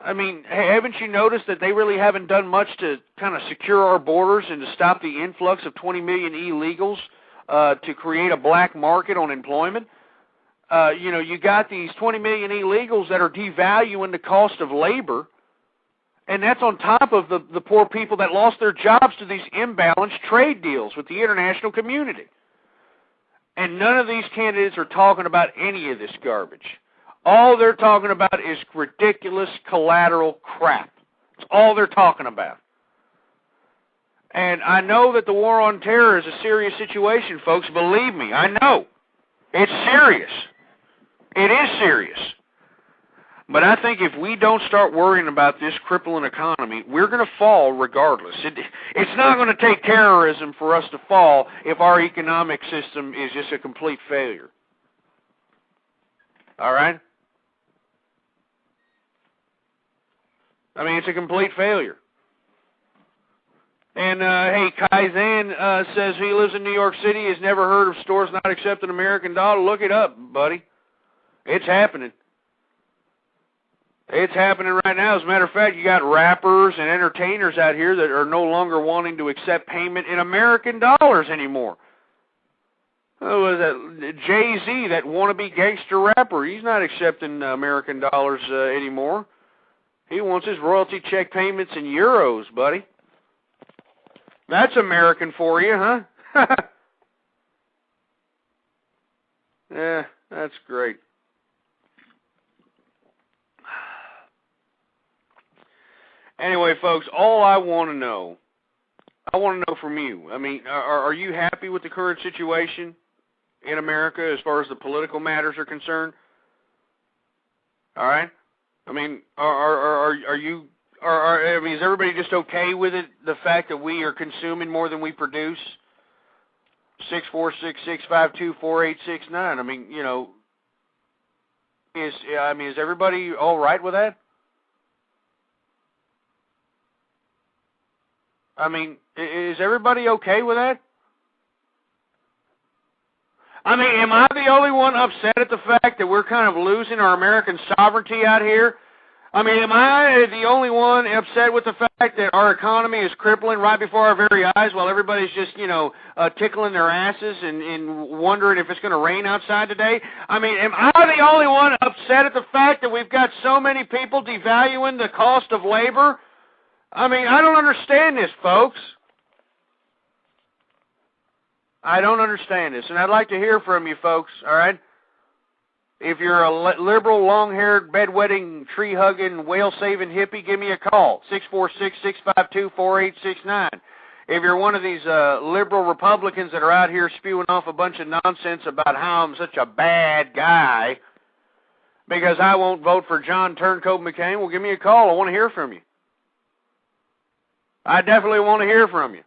I mean, haven't you noticed that they really haven't done much to kind of secure our borders and to stop the influx of 20 million illegals to create a black market on employment? You got these 20 million illegals that are devaluing the cost of labor. And that's on top of the poor people that lost their jobs to these imbalanced trade deals with the international community. And none of these candidates are talking about any of this garbage. All they're talking about is ridiculous collateral crap. That's all they're talking about. And I know that the war on terror is a serious situation, folks. Believe me, I know. It's serious. It is serious. But I think if we don't start worrying about this crippling economy, we're going to fall regardless. It's not going to take terrorism for us to fall if our economic system is just a complete failure. All right? I mean, it's a complete failure. And, hey, Kaizen says he lives in New York City, has never heard of stores not accepting American dollar. Look it up, buddy. It's happening. It's happening right now. As a matter of fact, you got rappers and entertainers out here that are no longer wanting to accept payment in American dollars anymore. What was that? Jay-Z, that wannabe gangster rapper, he's not accepting American dollars anymore. He wants his royalty check payments in euros, buddy. That's American for you, huh? Yeah, that's great. Anyway, folks, all I want to know from you, I mean, are you happy with the current situation in America as far as the political matters are concerned? All right? I mean, I mean, is everybody just okay with it, the fact that we are consuming more than we produce? 646-652-4869. I mean, you know, is everybody all right with that? I mean, is everybody okay with that? I mean, am I the only one upset at the fact that we're kind of losing our American sovereignty out here? I mean, am I the only one upset with the fact that our economy is crippling right before our very eyes while everybody's just, you know, tickling their asses and wondering if it's going to rain outside today? I mean, am I the only one upset at the fact that we've got so many people devaluing the cost of labor? I mean, I don't understand this, folks. I don't understand this, and I'd like to hear from you, folks, all right? If you're a liberal, long-haired, bedwetting, tree-hugging, whale-saving hippie, give me a call, 646-652-4869. If you're one of these liberal Republicans that are out here spewing off a bunch of nonsense about how I'm such a bad guy because I won't vote for John Turncoat McCain, well, give me a call. I want to hear from you. I definitely want to hear from you.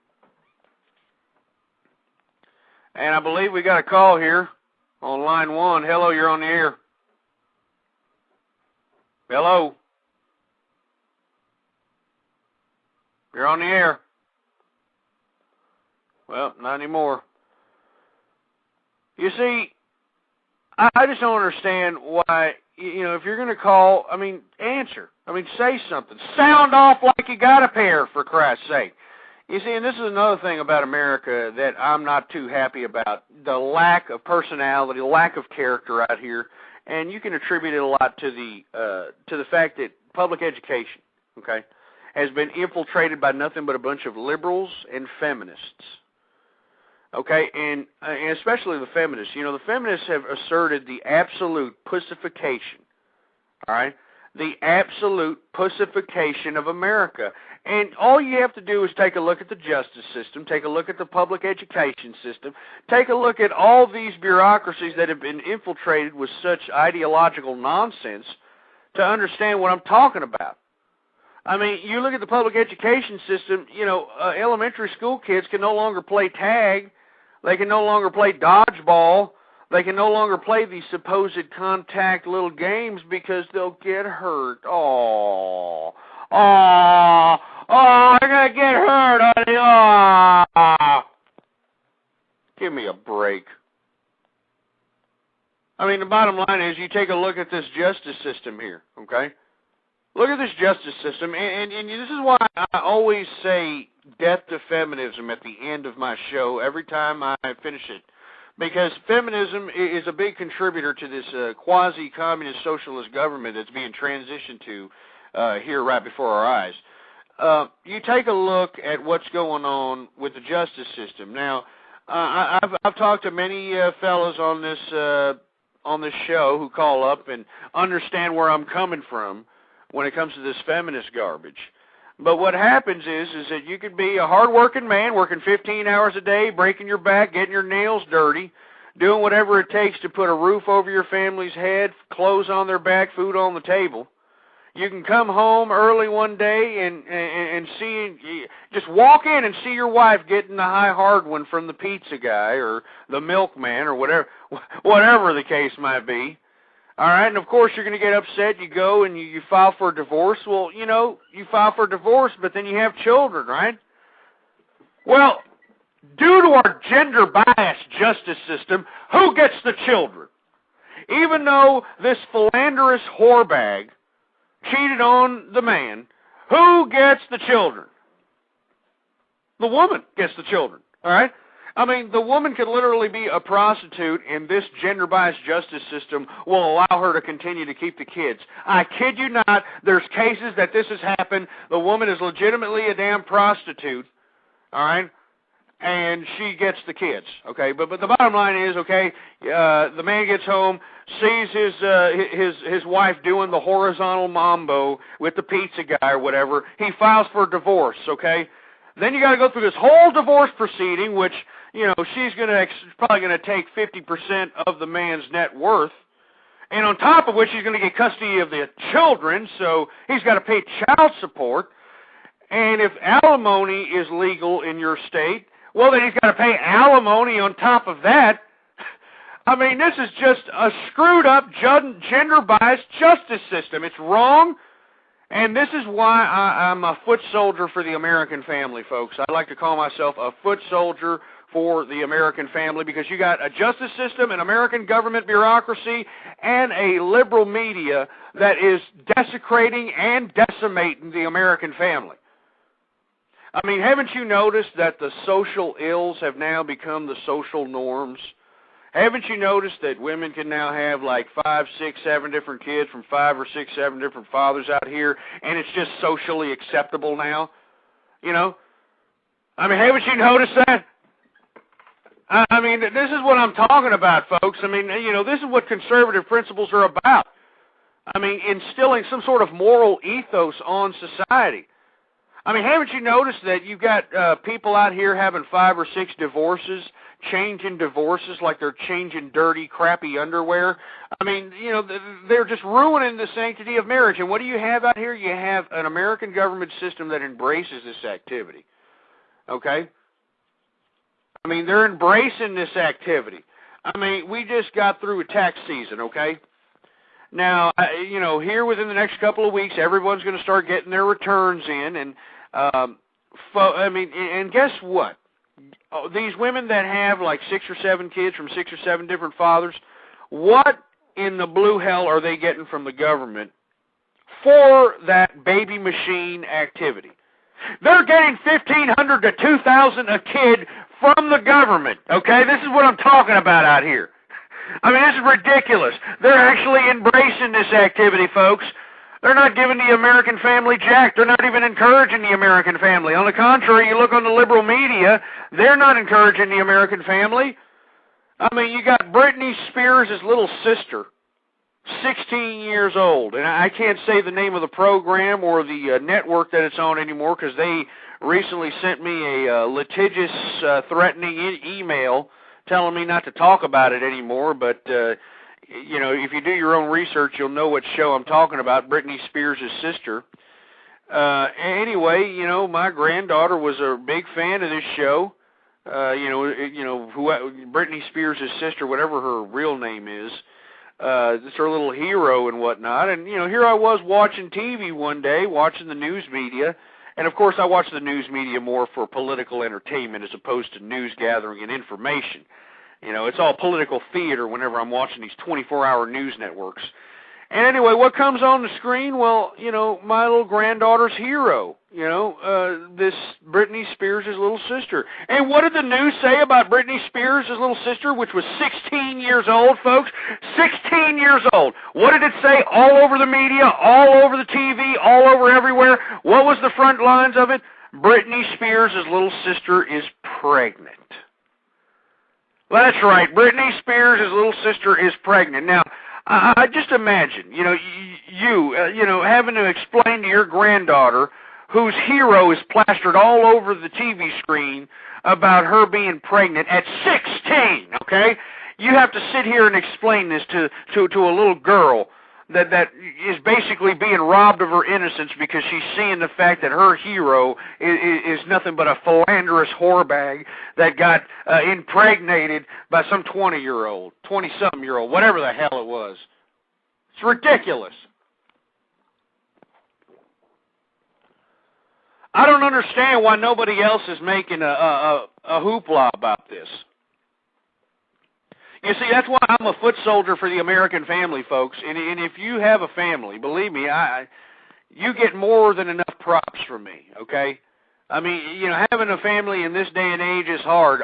And I believe we got a call here on line 1. Hello, you're on the air. Hello. You're on the air. Well, not anymore. You see, I just don't understand why, you know, if you're going to call, I mean, answer. I mean, say something. Sound off like you got a pair, for Christ's sake. You see, and this is another thing about America that I'm not too happy about, the lack of personality, the lack of character out here, and you can attribute it a lot to the fact that public education, okay, has been infiltrated by nothing but a bunch of liberals and feminists, okay, and especially the feminists. You know, the feminists have asserted the absolute pussification, all right, the absolute pussification of America. And all you have to do is take a look at the justice system, take a look at the public education system, take a look at all these bureaucracies that have been infiltrated with such ideological nonsense to understand what I'm talking about. I mean, you look at the public education system, you know, elementary school kids can no longer play tag, they can no longer play dodgeball, they can no longer play these supposed contact little games because they'll get hurt. I'm going to get hurt, honey. Give me a break. I mean, the bottom line is you take a look at this justice system here, okay? Look at this justice system, and this is why I always say death to feminism at the end of my show every time I finish it. Because feminism is a big contributor to this quasi-communist socialist government that's being transitioned to here right before our eyes. You take a look at what's going on with the justice system. Now, I've talked to many fellows on this show who call up and understand where I'm coming from when it comes to this feminist garbage. But what happens is that you could be a hard-working man working 15 hours a day, breaking your back, getting your nails dirty, doing whatever it takes to put a roof over your family's head, clothes on their back, food on the table. You can come home early one day and see, just walk in and see your wife getting the high hard one from the pizza guy or the milkman or whatever the case might be. All right, and of course you're going to get upset. You go and you file for a divorce. Well, you know, you file for a divorce, but then you have children, right? Well, due to our gender-biased justice system, who gets the children? Even though this philanderous whorebag cheated on the man, who gets the children? The woman gets the children, all right? I mean, the woman could literally be a prostitute, and this gender-biased justice system will allow her to continue to keep the kids. I kid you not, there's cases that this has happened. The woman is legitimately a damn prostitute, all right, and she gets the kids, okay? But the bottom line is, okay, the man gets home, sees his wife doing the horizontal mambo with the pizza guy or whatever. He files for divorce, okay? Then you got to go through this whole divorce proceeding, which, you know, she's probably going to take 50% of the man's net worth, and on top of which he's going to get custody of the children, so he's got to pay child support. And if alimony is legal in your state, well, then he's got to pay alimony on top of that. I mean, this is just a screwed-up, gender-biased justice system. It's wrong. And this is why I'm a foot soldier for the American family, folks. I like to call myself a foot soldier for the American family, because you got a justice system, an American government bureaucracy, and a liberal media that is desecrating and decimating the American family. I mean, haven't you noticed that the social ills have now become the social norms? Haven't you noticed that women can now have like 5, 6, 7 different kids from 5 or 6, 7 different fathers out here, and it's just socially acceptable now? You know? I mean, haven't you noticed that? I mean, this is what I'm talking about, folks. I mean, you know, this is what conservative principles are about. I mean, instilling some sort of moral ethos on society. I mean, haven't you noticed that you've got people out here having 5 or 6 divorces, changing divorces like they're changing dirty, crappy underwear? I mean, you know, they're just ruining the sanctity of marriage. And what do you have out here? You have an American government system that embraces this activity, okay? I mean, they're embracing this activity. I mean, we just got through a tax season, okay? Now, you know, here within the next couple of weeks, everyone's going to start getting their returns in, and I mean, and guess what? These women that have like 6 or 7 kids from 6 or 7 different fathers, what in the blue hell are they getting from the government for that baby machine activity? They're getting $1,500 to $2,000 a kid from the government, okay? This is what I'm talking about out here. I mean, this is ridiculous. They're actually embracing this activity, folks. They're not giving the American family jack. They're not even encouraging the American family. On the contrary, you look on the liberal media, they're not encouraging the American family. I mean, you got Britney Spears' little sister, 16 years old. And I can't say the name of the program or the network that it's on anymore, because they recently sent me a litigious, threatening email telling me not to talk about it anymore. But you know, if you do your own research, you'll know what show I'm talking about, Britney Spears' sister. Anyway, you know, my granddaughter was a big fan of this show. Britney Spears' sister, whatever her real name is, it's her little hero and whatnot. And, you know, here I was watching TV one day, watching the news media. And, of course, I watch the news media more for political entertainment as opposed to news gathering and information. You know, it's all political theater whenever I'm watching these 24-hour news networks. And anyway, what comes on the screen? Well, you know, my little granddaughter's hero, you know, this Britney Spears' little sister. And what did the news say about Britney Spears' little sister, which was 16 years old, folks? 16 years old. What did it say all over the media, all over the TV, all over everywhere? What was the front lines of it? Britney Spears' little sister is pregnant. That's right. Britney Spears' little sister is pregnant. Now, I just imagine, you know, having to explain to your granddaughter, whose hero is plastered all over the TV screen, about her being pregnant at 16, okay? You have to sit here and explain this to a little girl that is basically being robbed of her innocence because she's seeing the fact that her hero is nothing but a philanderous whorebag that got impregnated by some 20-year-old, 20-something-year-old, whatever the hell it was. It's ridiculous. I don't understand why nobody else is making a hoopla about this. You see, that's why I'm a foot soldier for the American family, folks. And if you have a family, believe me, you get more than enough props from me, okay? I mean, you know, having a family in this day and age is hard,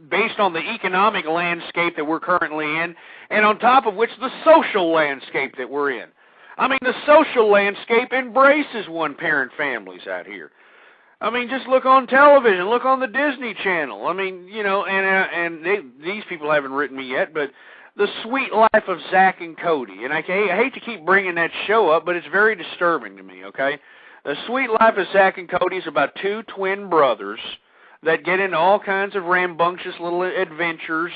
based on the economic landscape that we're currently in, and on top of which the social landscape that we're in. I mean, the social landscape embraces one-parent families out here. I mean, just look on television, look on the Disney Channel. I mean, you know, these people haven't written me yet, but The Sweet Life of Zach and Cody. And I hate to keep bringing that show up, but it's very disturbing to me, okay? The Sweet Life of Zach and Cody is about two twin brothers that get into all kinds of rambunctious little adventures,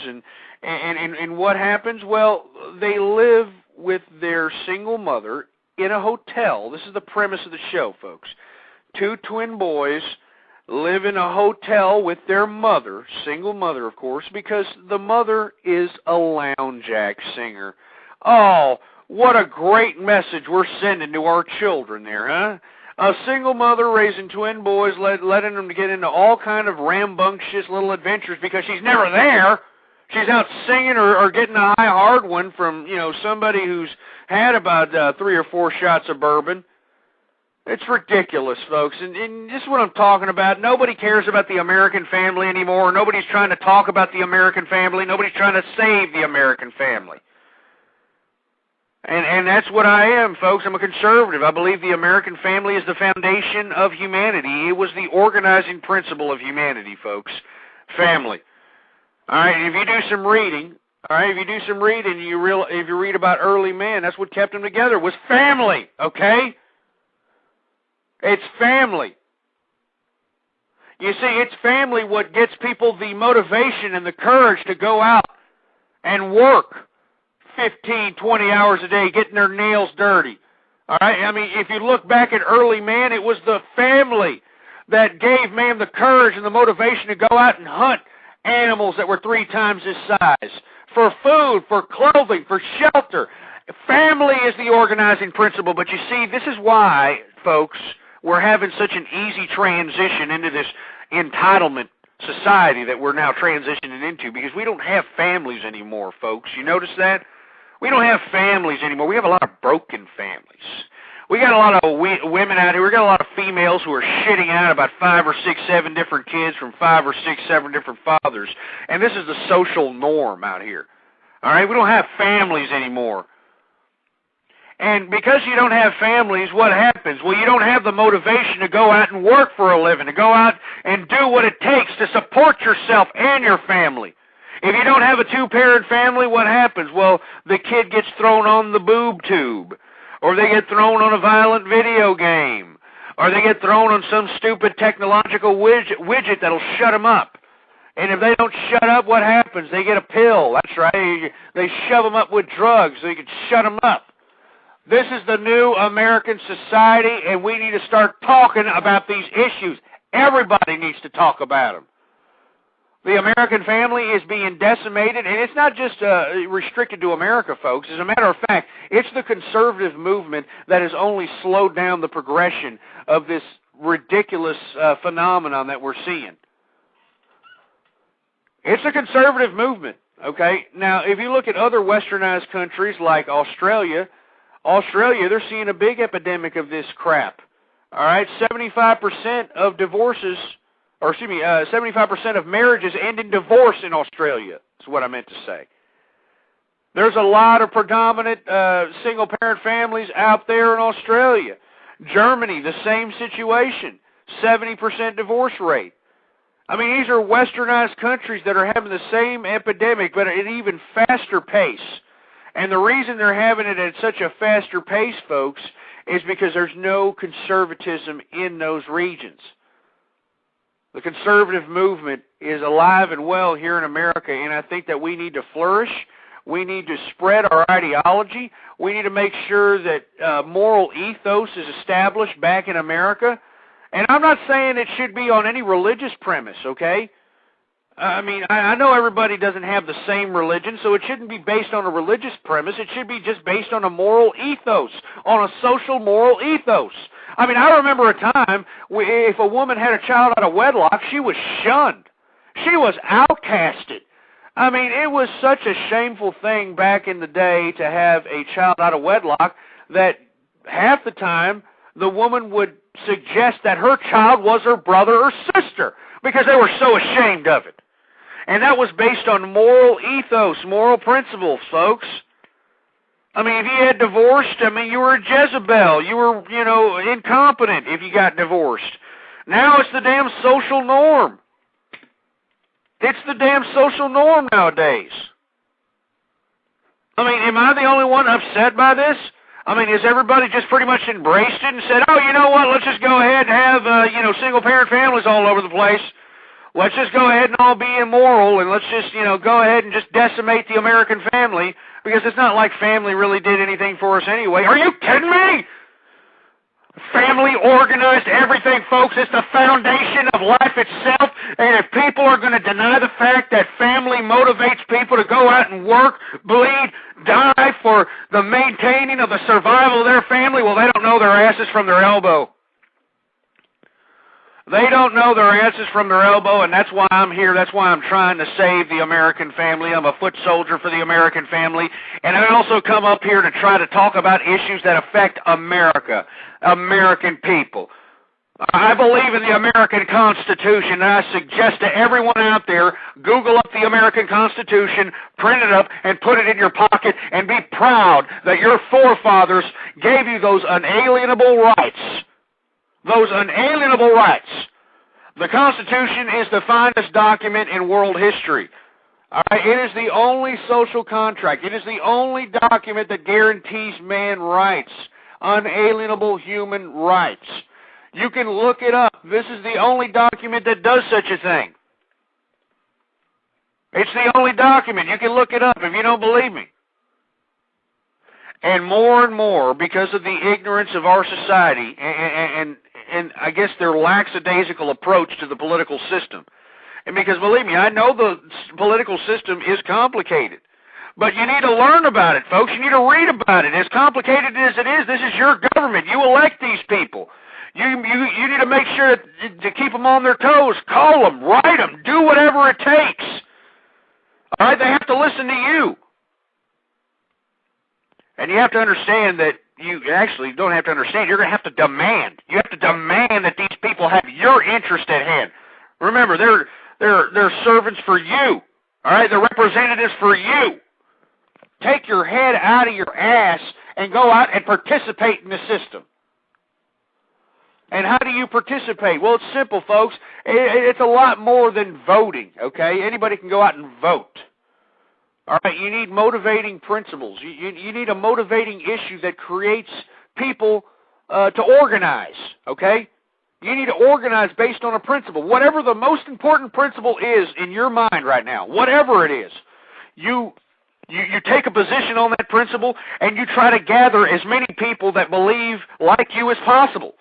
and what happens? Well, they live with their single mother in a hotel. This is the premise of the show, folks. Two twin boys live in a hotel with their mother, single mother, of course, because the mother is a lounge act singer. Oh, what a great message we're sending to our children there, huh? A single mother raising twin boys, letting them get into all kind of rambunctious little adventures because she's never there. She's out singing or getting a high hard one from, you know, somebody who's had about 3 or 4 shots of bourbon. It's ridiculous, folks, and this is what I'm talking about. Nobody cares about the American family anymore. Nobody's trying to talk about the American family. Nobody's trying to save the American family. And that's what I am, folks. I'm a conservative. I believe the American family is the foundation of humanity. It was the organizing principle of humanity, folks. Family. All right, if you do some reading, if you read about early man, that's what kept them together, was family, okay? It's family. You see, it's family what gets people the motivation and the courage to go out and work 15, 20 hours a day, getting their nails dirty. All right? I mean, if you look back at early man, it was the family that gave man the courage and the motivation to go out and hunt animals that were 3 times his size, for food, for clothing, for shelter. Family is the organizing principle, but you see, this is why, folks, we're having such an easy transition into this entitlement society that we're now transitioning into, because we don't have families anymore, folks. You notice that? We don't have families anymore. We have a lot of broken families. We got a lot of women out here. We got a lot of females who are shitting out about 5 or 6, 7 different kids from 5 or 6, 7 different fathers. And this is the social norm out here. All right? We don't have families anymore. And because you don't have families, what happens? Well, you don't have the motivation to go out and work for a living, to go out and do what it takes to support yourself and your family. If you don't have a 2-parent family, what happens? Well, the kid gets thrown on the boob tube, or they get thrown on a violent video game, or they get thrown on some stupid technological widget that'll shut them up. And if they don't shut up, what happens? They get a pill. That's right. They shove them up with drugs so you can shut them up. This is the new American society, and we need to start talking about these issues. Everybody needs to talk about them. The American family is being decimated, and it's not just restricted to America, folks. As a matter of fact, it's the conservative movement that has only slowed down the progression of this ridiculous phenomenon that we're seeing. It's a conservative movement, okay? Now, if you look at other westernized countries like Australia, they're seeing a big epidemic of this crap. All right, 75% of divorces, 75% of marriages end in divorce in Australia, is what I meant to say. There's a lot of predominant single-parent families out there in Australia. Germany, the same situation, 70% divorce rate. I mean, these are westernized countries that are having the same epidemic, but at an even faster pace. And the reason they're having it at such a faster pace, folks, is because there's no conservatism in those regions. The conservative movement is alive and well here in America, and I think that we need to flourish. We need to spread our ideology. We need to make sure that moral ethos is established back in America. And I'm not saying it should be on any religious premise, okay? I mean, I know everybody doesn't have the same religion, so it shouldn't be based on a religious premise. It should be just based on a moral ethos, on a social moral ethos. I mean, I remember a time if a woman had a child out of wedlock, she was shunned. She was outcasted. I mean, it was such a shameful thing back in the day to have a child out of wedlock that half the time the woman would suggest that her child was her brother or sister because they were so ashamed of it. And that was based on moral ethos, moral principles, folks. I mean, if you had divorced, I mean, you were a Jezebel. You were, incompetent if you got divorced. Now it's the damn social norm. It's the damn social norm nowadays. I mean, am I the only one upset by this? I mean, has everybody just pretty much embraced it and said, oh, you know what, let's just go ahead and have, single-parent families all over the place. Let's just go ahead and all be immoral, and let's just, go ahead and just decimate the American family, because it's not like family really did anything for us anyway. Are you kidding me? Family organized everything, folks. It's the foundation of life itself, and if people are going to deny the fact that family motivates people to go out and work, bleed, die for the maintaining of the survival of their family, well, they don't know their asses from their elbow. They don't know their asses from their elbow, and that's why I'm here. That's why I'm trying to save the American family. I'm a foot soldier for the American family. And I also come up here to try to talk about issues that affect America, American people. I believe in the American Constitution, and I suggest to everyone out there, Google up the American Constitution, print it up, and put it in your pocket, and be proud that your forefathers gave you those unalienable rights. Those unalienable rights. The Constitution is the finest document in world history. All right? It is the only social contract. It is the only document that guarantees man rights, unalienable human rights. You can look it up. This is the only document that does such a thing. It's the only document. You can look it up if you don't believe me. And more, because of the ignorance of our society and I guess their lackadaisical approach to the political system. And because, believe me, I know the political system is complicated. But you need to learn about it, folks. You need to read about it. As complicated as it is, this is your government. You elect these people. You need to make sure to keep them on their toes. Call them, write them, do whatever it takes. All right, they have to listen to you. And you have to understand that you actually don't have to understand. You're going to have to demand. You have to demand that these people have your interest at hand. Remember, they're servants for you. All right, they're representatives for you. Take your head out of your ass and go out and participate in the system. And how do you participate? Well, it's simple, folks. It's a lot more than voting, okay? Anybody can go out and vote. All right, you need motivating principles. You need a motivating issue that creates people to organize, okay? You need to organize based on a principle. Whatever the most important principle is in your mind right now, whatever it is, you take a position on that principle and you try to gather as many people that believe like you as possible.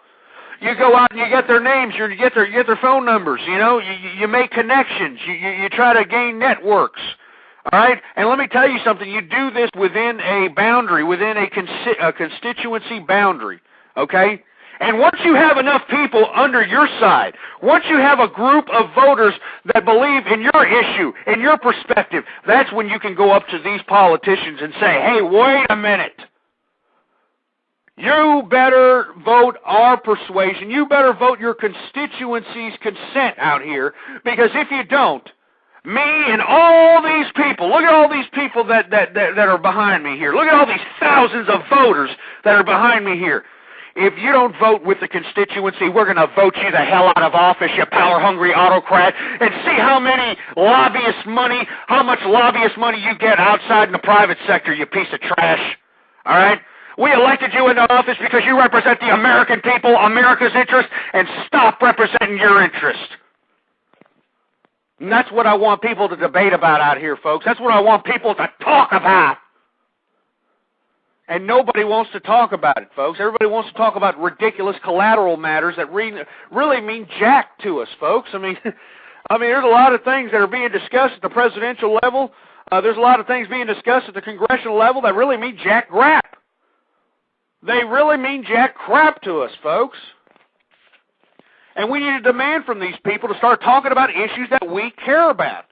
You go out and you get their names, you get their phone numbers, you make connections, you try to gain networks. All right? And let me tell you something. You do this within a boundary, within a constituency boundary, okay? And once you have enough people under your side, once you have a group of voters that believe in your issue, in your perspective, that's when you can go up to these politicians and say, hey, wait a minute. You better vote our persuasion. You better vote your constituency's consent out here, because if you don't, me and all these people, look at all these people that are behind me here. Look at all these thousands of voters that are behind me here. If you don't vote with the constituency, we're going to vote you the hell out of office, you power-hungry autocrat, and see how much lobbyist money you get outside in the private sector, you piece of trash. All right? We elected you into office because you represent the American people, America's interest, and stop representing your interest. And that's what I want people to debate about out here, folks. That's what I want people to talk about. And nobody wants to talk about it, folks. Everybody wants to talk about ridiculous collateral matters that really mean jack to us, folks. I mean, there's a lot of things that are being discussed at the presidential level. There's a lot of things being discussed at the congressional level that really mean jack crap. They really mean jack crap to us, folks. And we need to demand from these people to start talking about issues that we care about.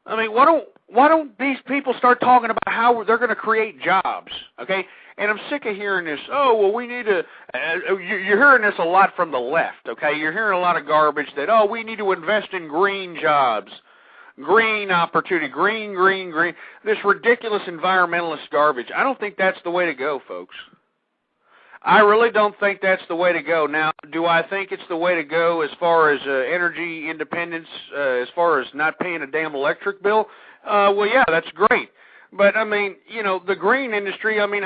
I mean, why why don't these people start talking about how they're going to create jobs, okay? And I'm sick of hearing this, oh, well, we need to, you're hearing this a lot from the left, okay? You're hearing a lot of garbage that, oh, we need to invest in green jobs, green opportunity, green. This ridiculous environmentalist garbage. I don't think that's the way to go, folks. I really don't think that's the way to go. Now, do I think it's the way to go as far as energy independence, as far as not paying a damn electric bill? Well, yeah, that's great. But, I mean, you know, the green industry, I mean,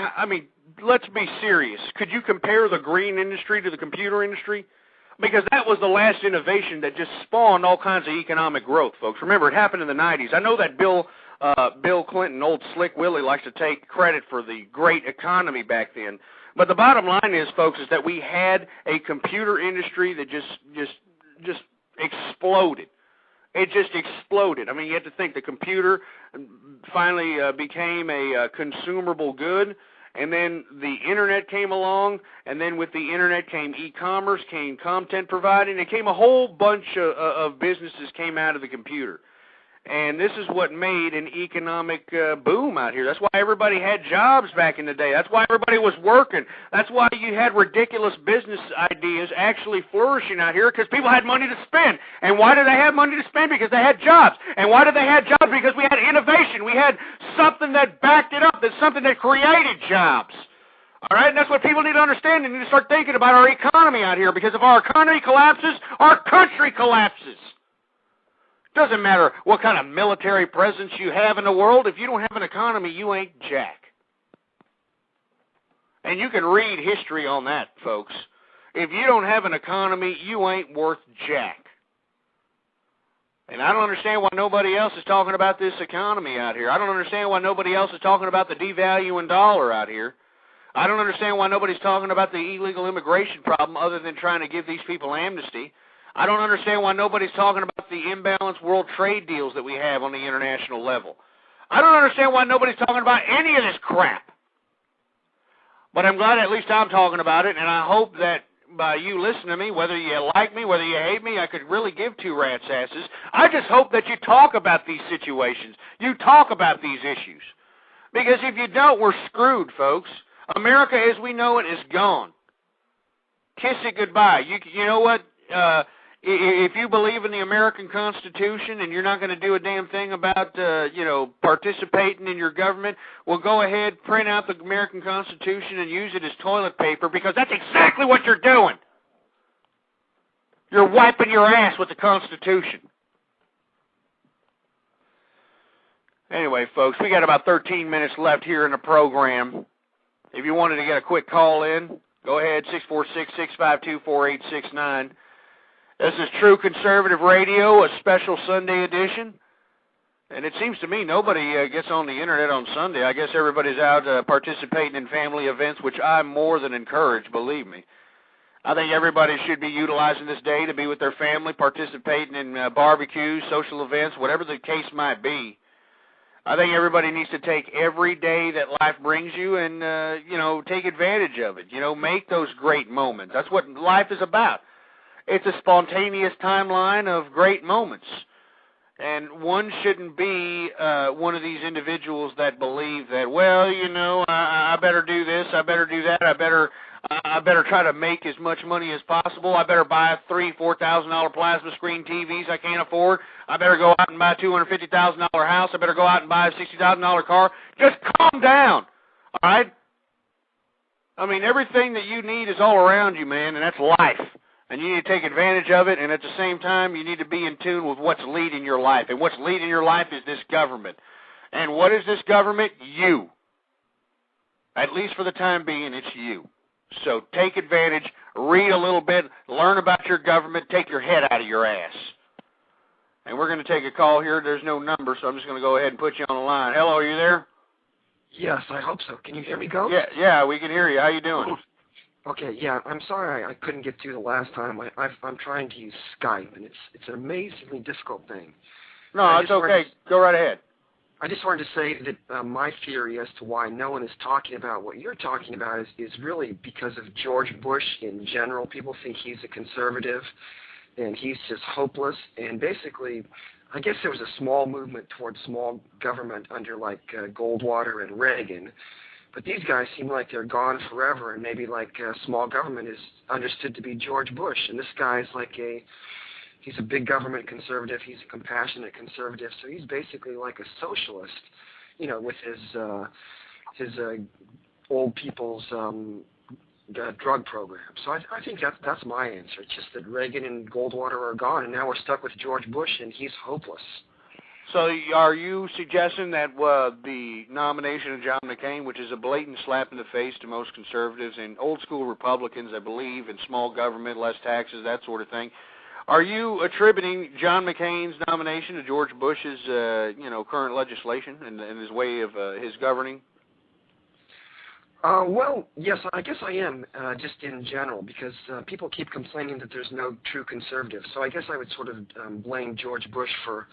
let's be serious. Could you compare the green industry to the computer industry? Because that was the last innovation that just spawned all kinds of economic growth, folks. Remember, it happened in the 90s. I know that Bill Clinton, old Slick Willie, likes to take credit for the great economy back then. But the bottom line is, folks, is that we had a computer industry that just exploded. It just exploded. I mean, you have to think the computer finally became a consumable good, and then the Internet came along, and then with the Internet came e-commerce, came content providing, it came a whole bunch of businesses came out of the computer. And this is what made an economic boom out here. That's why everybody had jobs back in the day. That's why everybody was working. That's why you had ridiculous business ideas actually flourishing out here, because people had money to spend. And why did they have money to spend? Because they had jobs. And why did they have jobs? Because we had innovation. We had something that backed it up. That's something that created jobs. All right? And that's what people need to understand. They need to start thinking about our economy out here, because if our economy collapses, our country collapses. Doesn't matter what kind of military presence you have in the world. If you don't have an economy, you ain't jack. And you can read history on that, folks. If you don't have an economy, you ain't worth jack. And I don't understand why nobody else is talking about this economy out here. I don't understand why nobody else is talking about the devaluing dollar out here. I don't understand why nobody's talking about the illegal immigration problem other than trying to give these people amnesty. I don't understand why nobody's talking about the imbalanced world trade deals that we have on the international level. I don't understand why nobody's talking about any of this crap. But I'm glad at least I'm talking about it, and I hope that by you listening to me, whether you like me, whether you hate me, I could really give two rats' asses. I just hope that you talk about these situations. You talk about these issues. Because if you don't, we're screwed, folks. America as we know it is gone. Kiss it goodbye. You know what? If you believe in the American Constitution and you're not going to do a damn thing about, participating in your government, well, go ahead, print out the American Constitution and use it as toilet paper, because that's exactly what you're doing. You're wiping your ass with the Constitution. Anyway, folks, we got about 13 minutes left here in the program. If you wanted to get a quick call in, go ahead, 646-652-4869. This is True Conservative Radio, a special Sunday edition. And it seems to me nobody gets on the Internet on Sunday. I guess everybody's out participating in family events, which I more than encourage, believe me. I think everybody should be utilizing this day to be with their family, participating in barbecues, social events, whatever the case might be. I think everybody needs to take every day that life brings you and, take advantage of it. Make those great moments. That's what life is about. It's a spontaneous timeline of great moments. And one shouldn't be one of these individuals that believe that, well, I better do this, I better do that, I better try to make as much money as possible, I better buy $3,000-$4,000 plasma screen TVs I can't afford, I better go out and buy a $250,000 house, I better go out and buy a $60,000 car. Just calm down, all right? I mean, everything that you need is all around you, man, and that's life. And you need to take advantage of it, and at the same time, you need to be in tune with what's leading your life. And what's leading your life is this government. And what is this government? You. At least for the time being, it's you. So take advantage, read a little bit, learn about your government, take your head out of your ass. And we're going to take a call here. There's no number, so I'm just going to go ahead and put you on the line. Hello, are you there? Yes, I hope so. Can you hear me, Ghost? Yeah, we can hear you. How you doing? Okay, yeah, I'm sorry I couldn't get to the last time. I'm trying to use Skype, and it's an amazingly difficult thing. No, it's okay. Go right ahead. I just wanted to say that my theory as to why no one is talking about what you're talking about is really because of George Bush in general. People think he's a conservative, and he's just hopeless. And basically, I guess there was a small movement towards small government under like Goldwater and Reagan, but these guys seem like they're gone forever, and maybe like small government is understood to be George Bush, and this guy's like he's a big government conservative, he's a compassionate conservative, so he's basically like a socialist, you know, with his old people's drug program. So I think that's my answer. It's just that Reagan and Goldwater are gone, and now we're stuck with George Bush, and he's hopeless. So are you suggesting that the nomination of John McCain, which is a blatant slap in the face to most conservatives and old-school Republicans, I believe, in small government, less taxes, that sort of thing, are you attributing John McCain's nomination to George Bush's, current legislation and his way of his governing? Well, yes, I guess I am, just in general, because people keep complaining that there's no true conservative. So I guess I would sort of blame George Bush for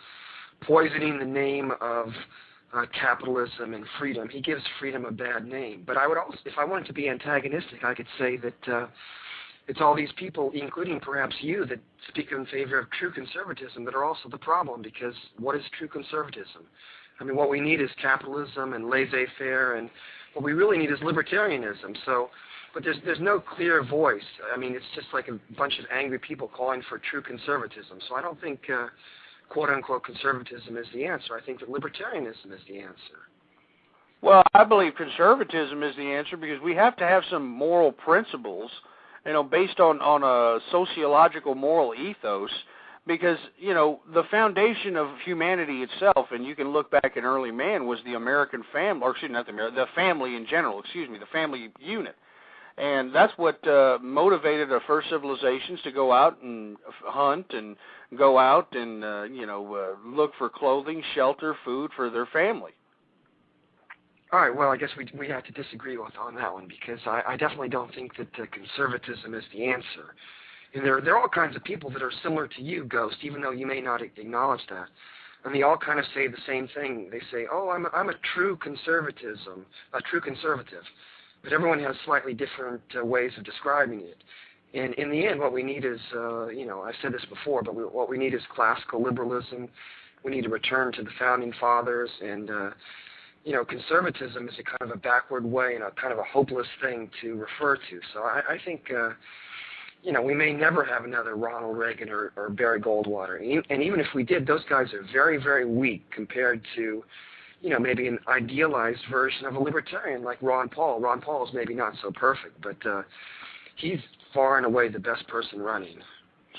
poisoning the name of capitalism and freedom. He gives freedom a bad name. But I would also, if I wanted to be antagonistic, I could say that it's all these people, including perhaps you, that speak in favor of true conservatism that are also the problem, because what is true conservatism? I mean, what we need is capitalism and laissez-faire, and what we really need is libertarianism. So, but there's no clear voice. I mean, it's just like a bunch of angry people calling for true conservatism. So I don't think quote-unquote conservatism is the answer. I think that libertarianism is the answer. Well, I believe conservatism is the answer because we have to have some moral principles, based on a sociological moral ethos, because, the foundation of humanity itself, and you can look back in early man, was the American family, the family in general, the family unit. And that's what motivated our first civilizations to go out and hunt and go out and, look for clothing, shelter, food for their family. All right, well, I guess we have to disagree on that one, because I definitely don't think that conservatism is the answer. And there are all kinds of people that are similar to you, Ghost, even though you may not acknowledge that. And they all kind of say the same thing. They say, "Oh, I'm a true conservative." But everyone has slightly different ways of describing it. And in the end, what we need is, I've said this before, but what we need is classical liberalism. We need to return to the founding fathers, and conservatism is a kind of a backward way and a kind of a hopeless thing to refer to. So I think. We may never have another Ronald Reagan or Barry Goldwater. And even if we did, those guys are very, very weak compared to, maybe an idealized version of a libertarian like Ron Paul. Ron Paul is maybe not so perfect, but he's far and away the best person running.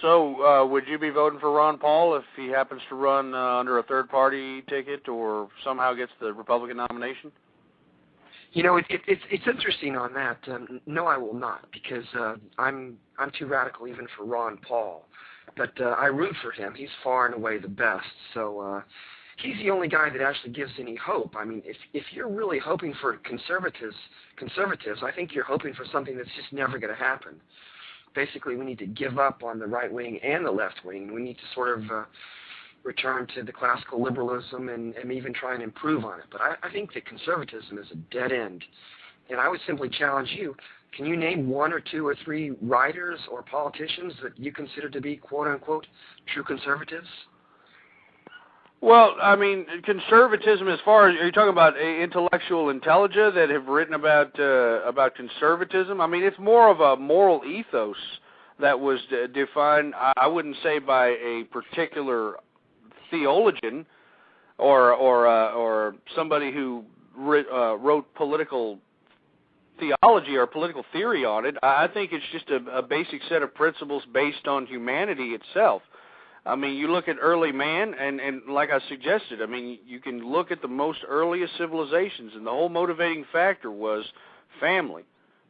So would you be voting for Ron Paul if he happens to run under a third-party ticket or somehow gets the Republican nomination? It's interesting on that. No, I will not, because I'm too radical even for Ron Paul. But I root for him. He's far and away the best. So he's the only guy that actually gives any hope. I mean, if you're really hoping for conservatives, I think you're hoping for something that's just never going to happen. Basically, we need to give up on the right wing and the left wing. We need to sort of return to the classical liberalism and even try and improve on it. But I think that conservatism is a dead end. And I would simply challenge you, can you name one or two or three writers or politicians that you consider to be, quote-unquote, true conservatives? Well, I mean, conservatism as far as, are you talking about intellectual intelligence that have written about conservatism? I mean, it's more of a moral ethos that was defined, I wouldn't say by a particular theologian or somebody who wrote political theology or political theory on it. I think it's just a basic set of principles based on humanity itself. I mean, you look at early man, and like I suggested, I mean, you can look at the most earliest civilizations, and the whole motivating factor was family.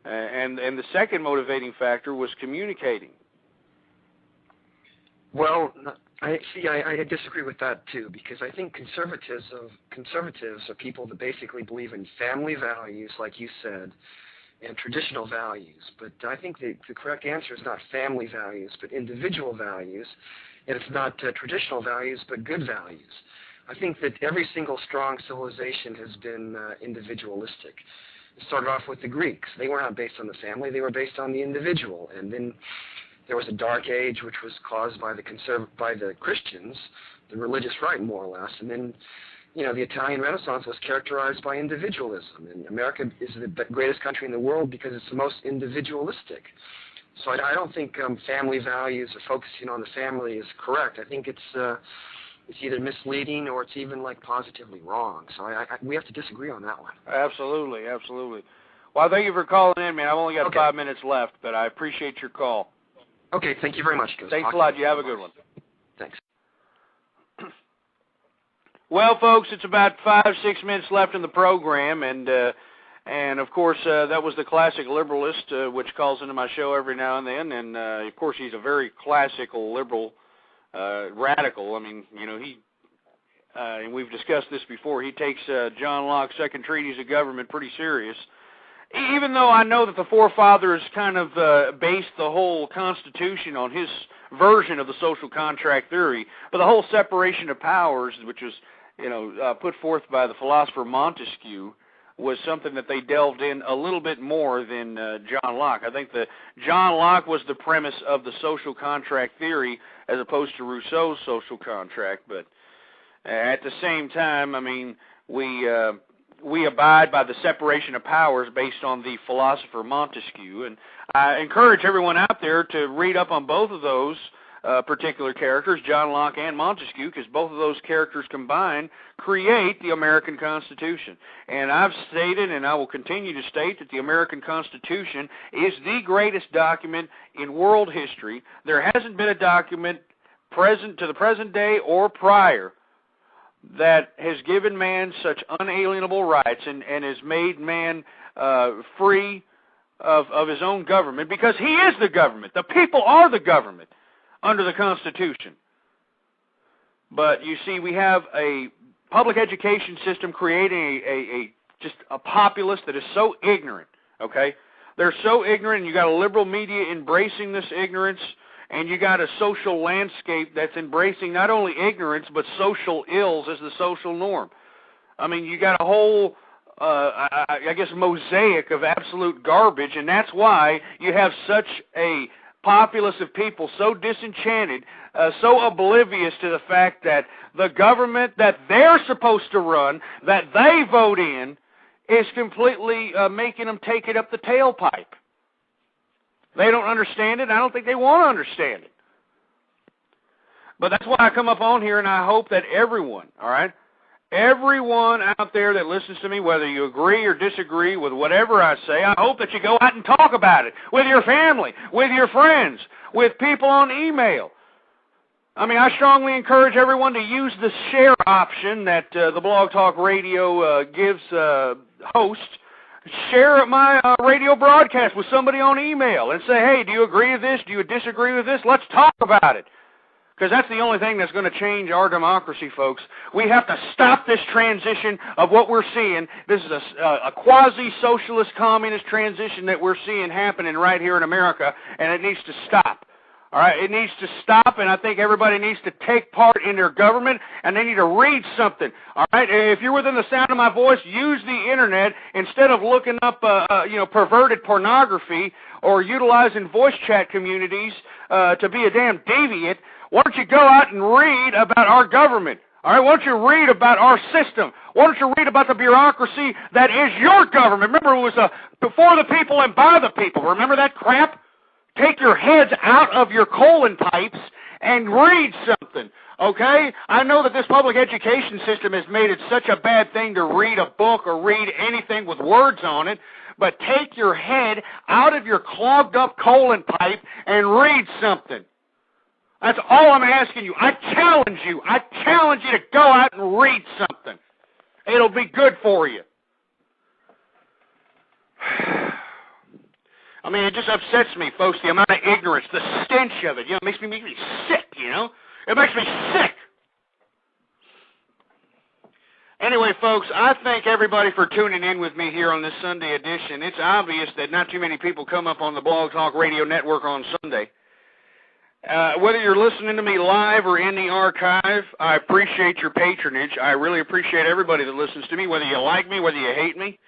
And the second motivating factor was communicating. Well, I disagree with that too, because I think conservatives are people that basically believe in family values, like you said, and traditional values. But I think the correct answer is not family values, but individual values, and it's not traditional values, but good values. I think that every single strong civilization has been individualistic. It started off with the Greeks. They were not based on the family, they were based on the individual. And then there was a dark age which was caused by the Christians, the religious right, more or less. And then, you know, the Italian Renaissance was characterized by individualism, and America is the greatest country in the world because it's the most individualistic. So I don't think family values or focusing on the family is correct. I think it's either misleading or it's even like positively wrong. So we have to disagree on that one. Absolutely, absolutely. Well, thank you for calling in, man. I've only got 5 minutes left, but I appreciate your call. Okay, thank you very much. Thanks a lot. You have a good one. Thanks. Well, folks, it's about 5-6 minutes left in the program, and of course, that was the classic liberalist, which calls into my show every now and then, and of course, he's a very classical liberal, radical. I mean, you know, and we've discussed this before, he takes John Locke's Second Treatise of Government pretty serious, even though I know that the forefathers kind of based the whole Constitution on his version of the social contract theory, but the whole separation of powers, which was, you know, put forth by the philosopher Montesquieu, was something that they delved in a little bit more than John Locke. I think that John Locke was the premise of the social contract theory as opposed to Rousseau's social contract, but at the same time, I mean, we abide by the separation of powers based on the philosopher Montesquieu, and I encourage everyone out there to read up on both of those particular characters, John Locke and Montesquieu, because both of those characters combined create the American Constitution. And I've stated, and I will continue to state, that the American Constitution is the greatest document in world history. There hasn't been a document present to the present day or prior that has given man such unalienable rights and has made man free of his own government, because he is the government. The people are the government under the Constitution. But you see, we have a public education system creating just a populace that is so ignorant, okay? They're so ignorant, and you got a liberal media embracing this ignorance, and you got a social landscape that's embracing not only ignorance, but social ills as the social norm. I mean, you got a whole, I guess, mosaic of absolute garbage, and that's why you have such a populace of people so disenchanted, so oblivious to the fact that the government that they're supposed to run, that they vote in, is completely making them take it up the tailpipe. They don't understand it. I don't think they want to understand it. But that's why I come up on here, and I hope that everyone, all right, everyone out there that listens to me, whether you agree or disagree with whatever I say, I hope that you go out and talk about it with your family, with your friends, with people on email. I mean, I strongly encourage everyone to use the share option that the Blog Talk Radio gives hosts. Share my radio broadcast with somebody on email and say, hey, do you agree with this? Do you disagree with this? Let's talk about it. Because that's the only thing that's going to change our democracy, folks. We have to stop this transition of what we're seeing. This is a quasi-socialist communist transition that we're seeing happening right here in America, and it needs to stop. All right, it needs to stop, and I think everybody needs to take part in their government, and they need to read something. All right, if you're within the sound of my voice, use the internet instead of looking up, perverted pornography or utilizing voice chat communities to be a damn deviant. Why don't you go out and read about our government? All right, why don't you read about our system? Why don't you read about the bureaucracy that is your government? Remember, it was before the people and by the people. Remember that crap? Take your heads out of your colon pipes and read something, okay? I know that this public education system has made it such a bad thing to read a book or read anything with words on it, but take your head out of your clogged up colon pipe and read something. That's all I'm asking you. I challenge you. I challenge you to go out and read something. It'll be good for you. I mean, it just upsets me, folks, the amount of ignorance, the stench of it. You know, it makes me sick, you know? It makes me sick. Anyway, folks, I thank everybody for tuning in with me here on this Sunday edition. It's obvious that not too many people come up on the Blog Talk Radio Network on Sunday. Whether you're listening to me live or in the archive, I appreciate your patronage. I really appreciate everybody that listens to me, whether you like me, whether you hate me.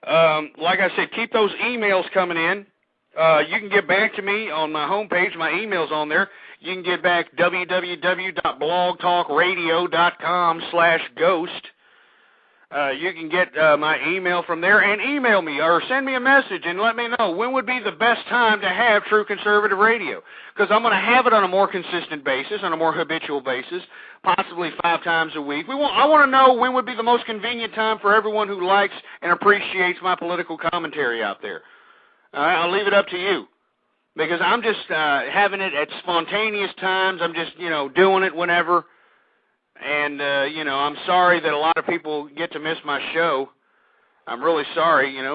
Like I said, keep those emails coming in. You can get back to me on my homepage. My email's on there. You can get back www.blogtalkradio.com/ghost. You can get my email from there and email me or send me a message and let me know when would be the best time to have True Conservative Radio, because I'm going to have it on a more consistent basis, on a more habitual basis, possibly 5 times a week. I want to know when would be the most convenient time for everyone who likes and appreciates my political commentary out there. All right, I'll leave it up to you, because I'm just having it at spontaneous times. I'm just, doing it whenever. And, I'm sorry that a lot of people get to miss my show. I'm really sorry, and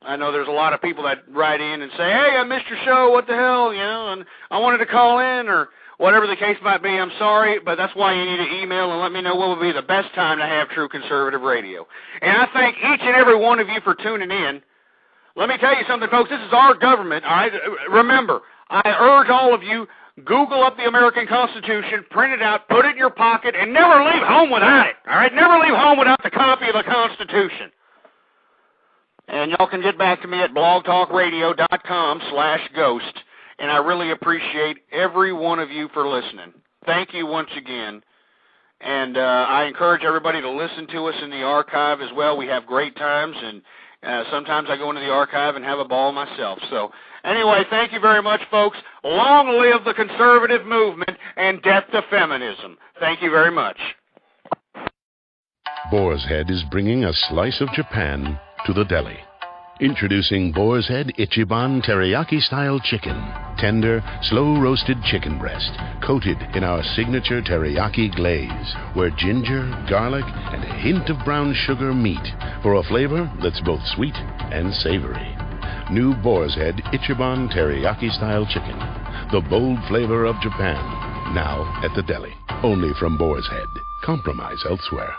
I know there's a lot of people that write in and say, hey, I missed your show, what the hell, and I wanted to call in, or whatever the case might be. I'm sorry, but that's why you need to email and let me know what would be the best time to have True Conservative Radio. And I thank each and every one of you for tuning in. Let me tell you something, folks. This is our government, all right? Remember, I urge all of you, Google up the American Constitution, print it out, put it in your pocket, and never leave home without it, all right? Never leave home without the copy of the Constitution. And y'all can get back to me at blogtalkradio.com/ghost, and I really appreciate every one of you for listening. Thank you once again. And I encourage everybody to listen to us in the archive as well. We have great times, and sometimes I go into the archive and have a ball myself. So anyway, thank you very much, folks. Long live the conservative movement and death to feminism. Thank you very much. Boar's Head is bringing a slice of Japan to the deli. Introducing Boar's Head Ichiban Teriyaki-style chicken. Tender, slow-roasted chicken breast, coated in our signature teriyaki glaze, where ginger, garlic, and a hint of brown sugar meet for a flavor that's both sweet and savory. New Boar's Head Ichiban Teriyaki-style chicken. The bold flavor of Japan. Now at the deli. Only from Boar's Head. Compromise elsewhere.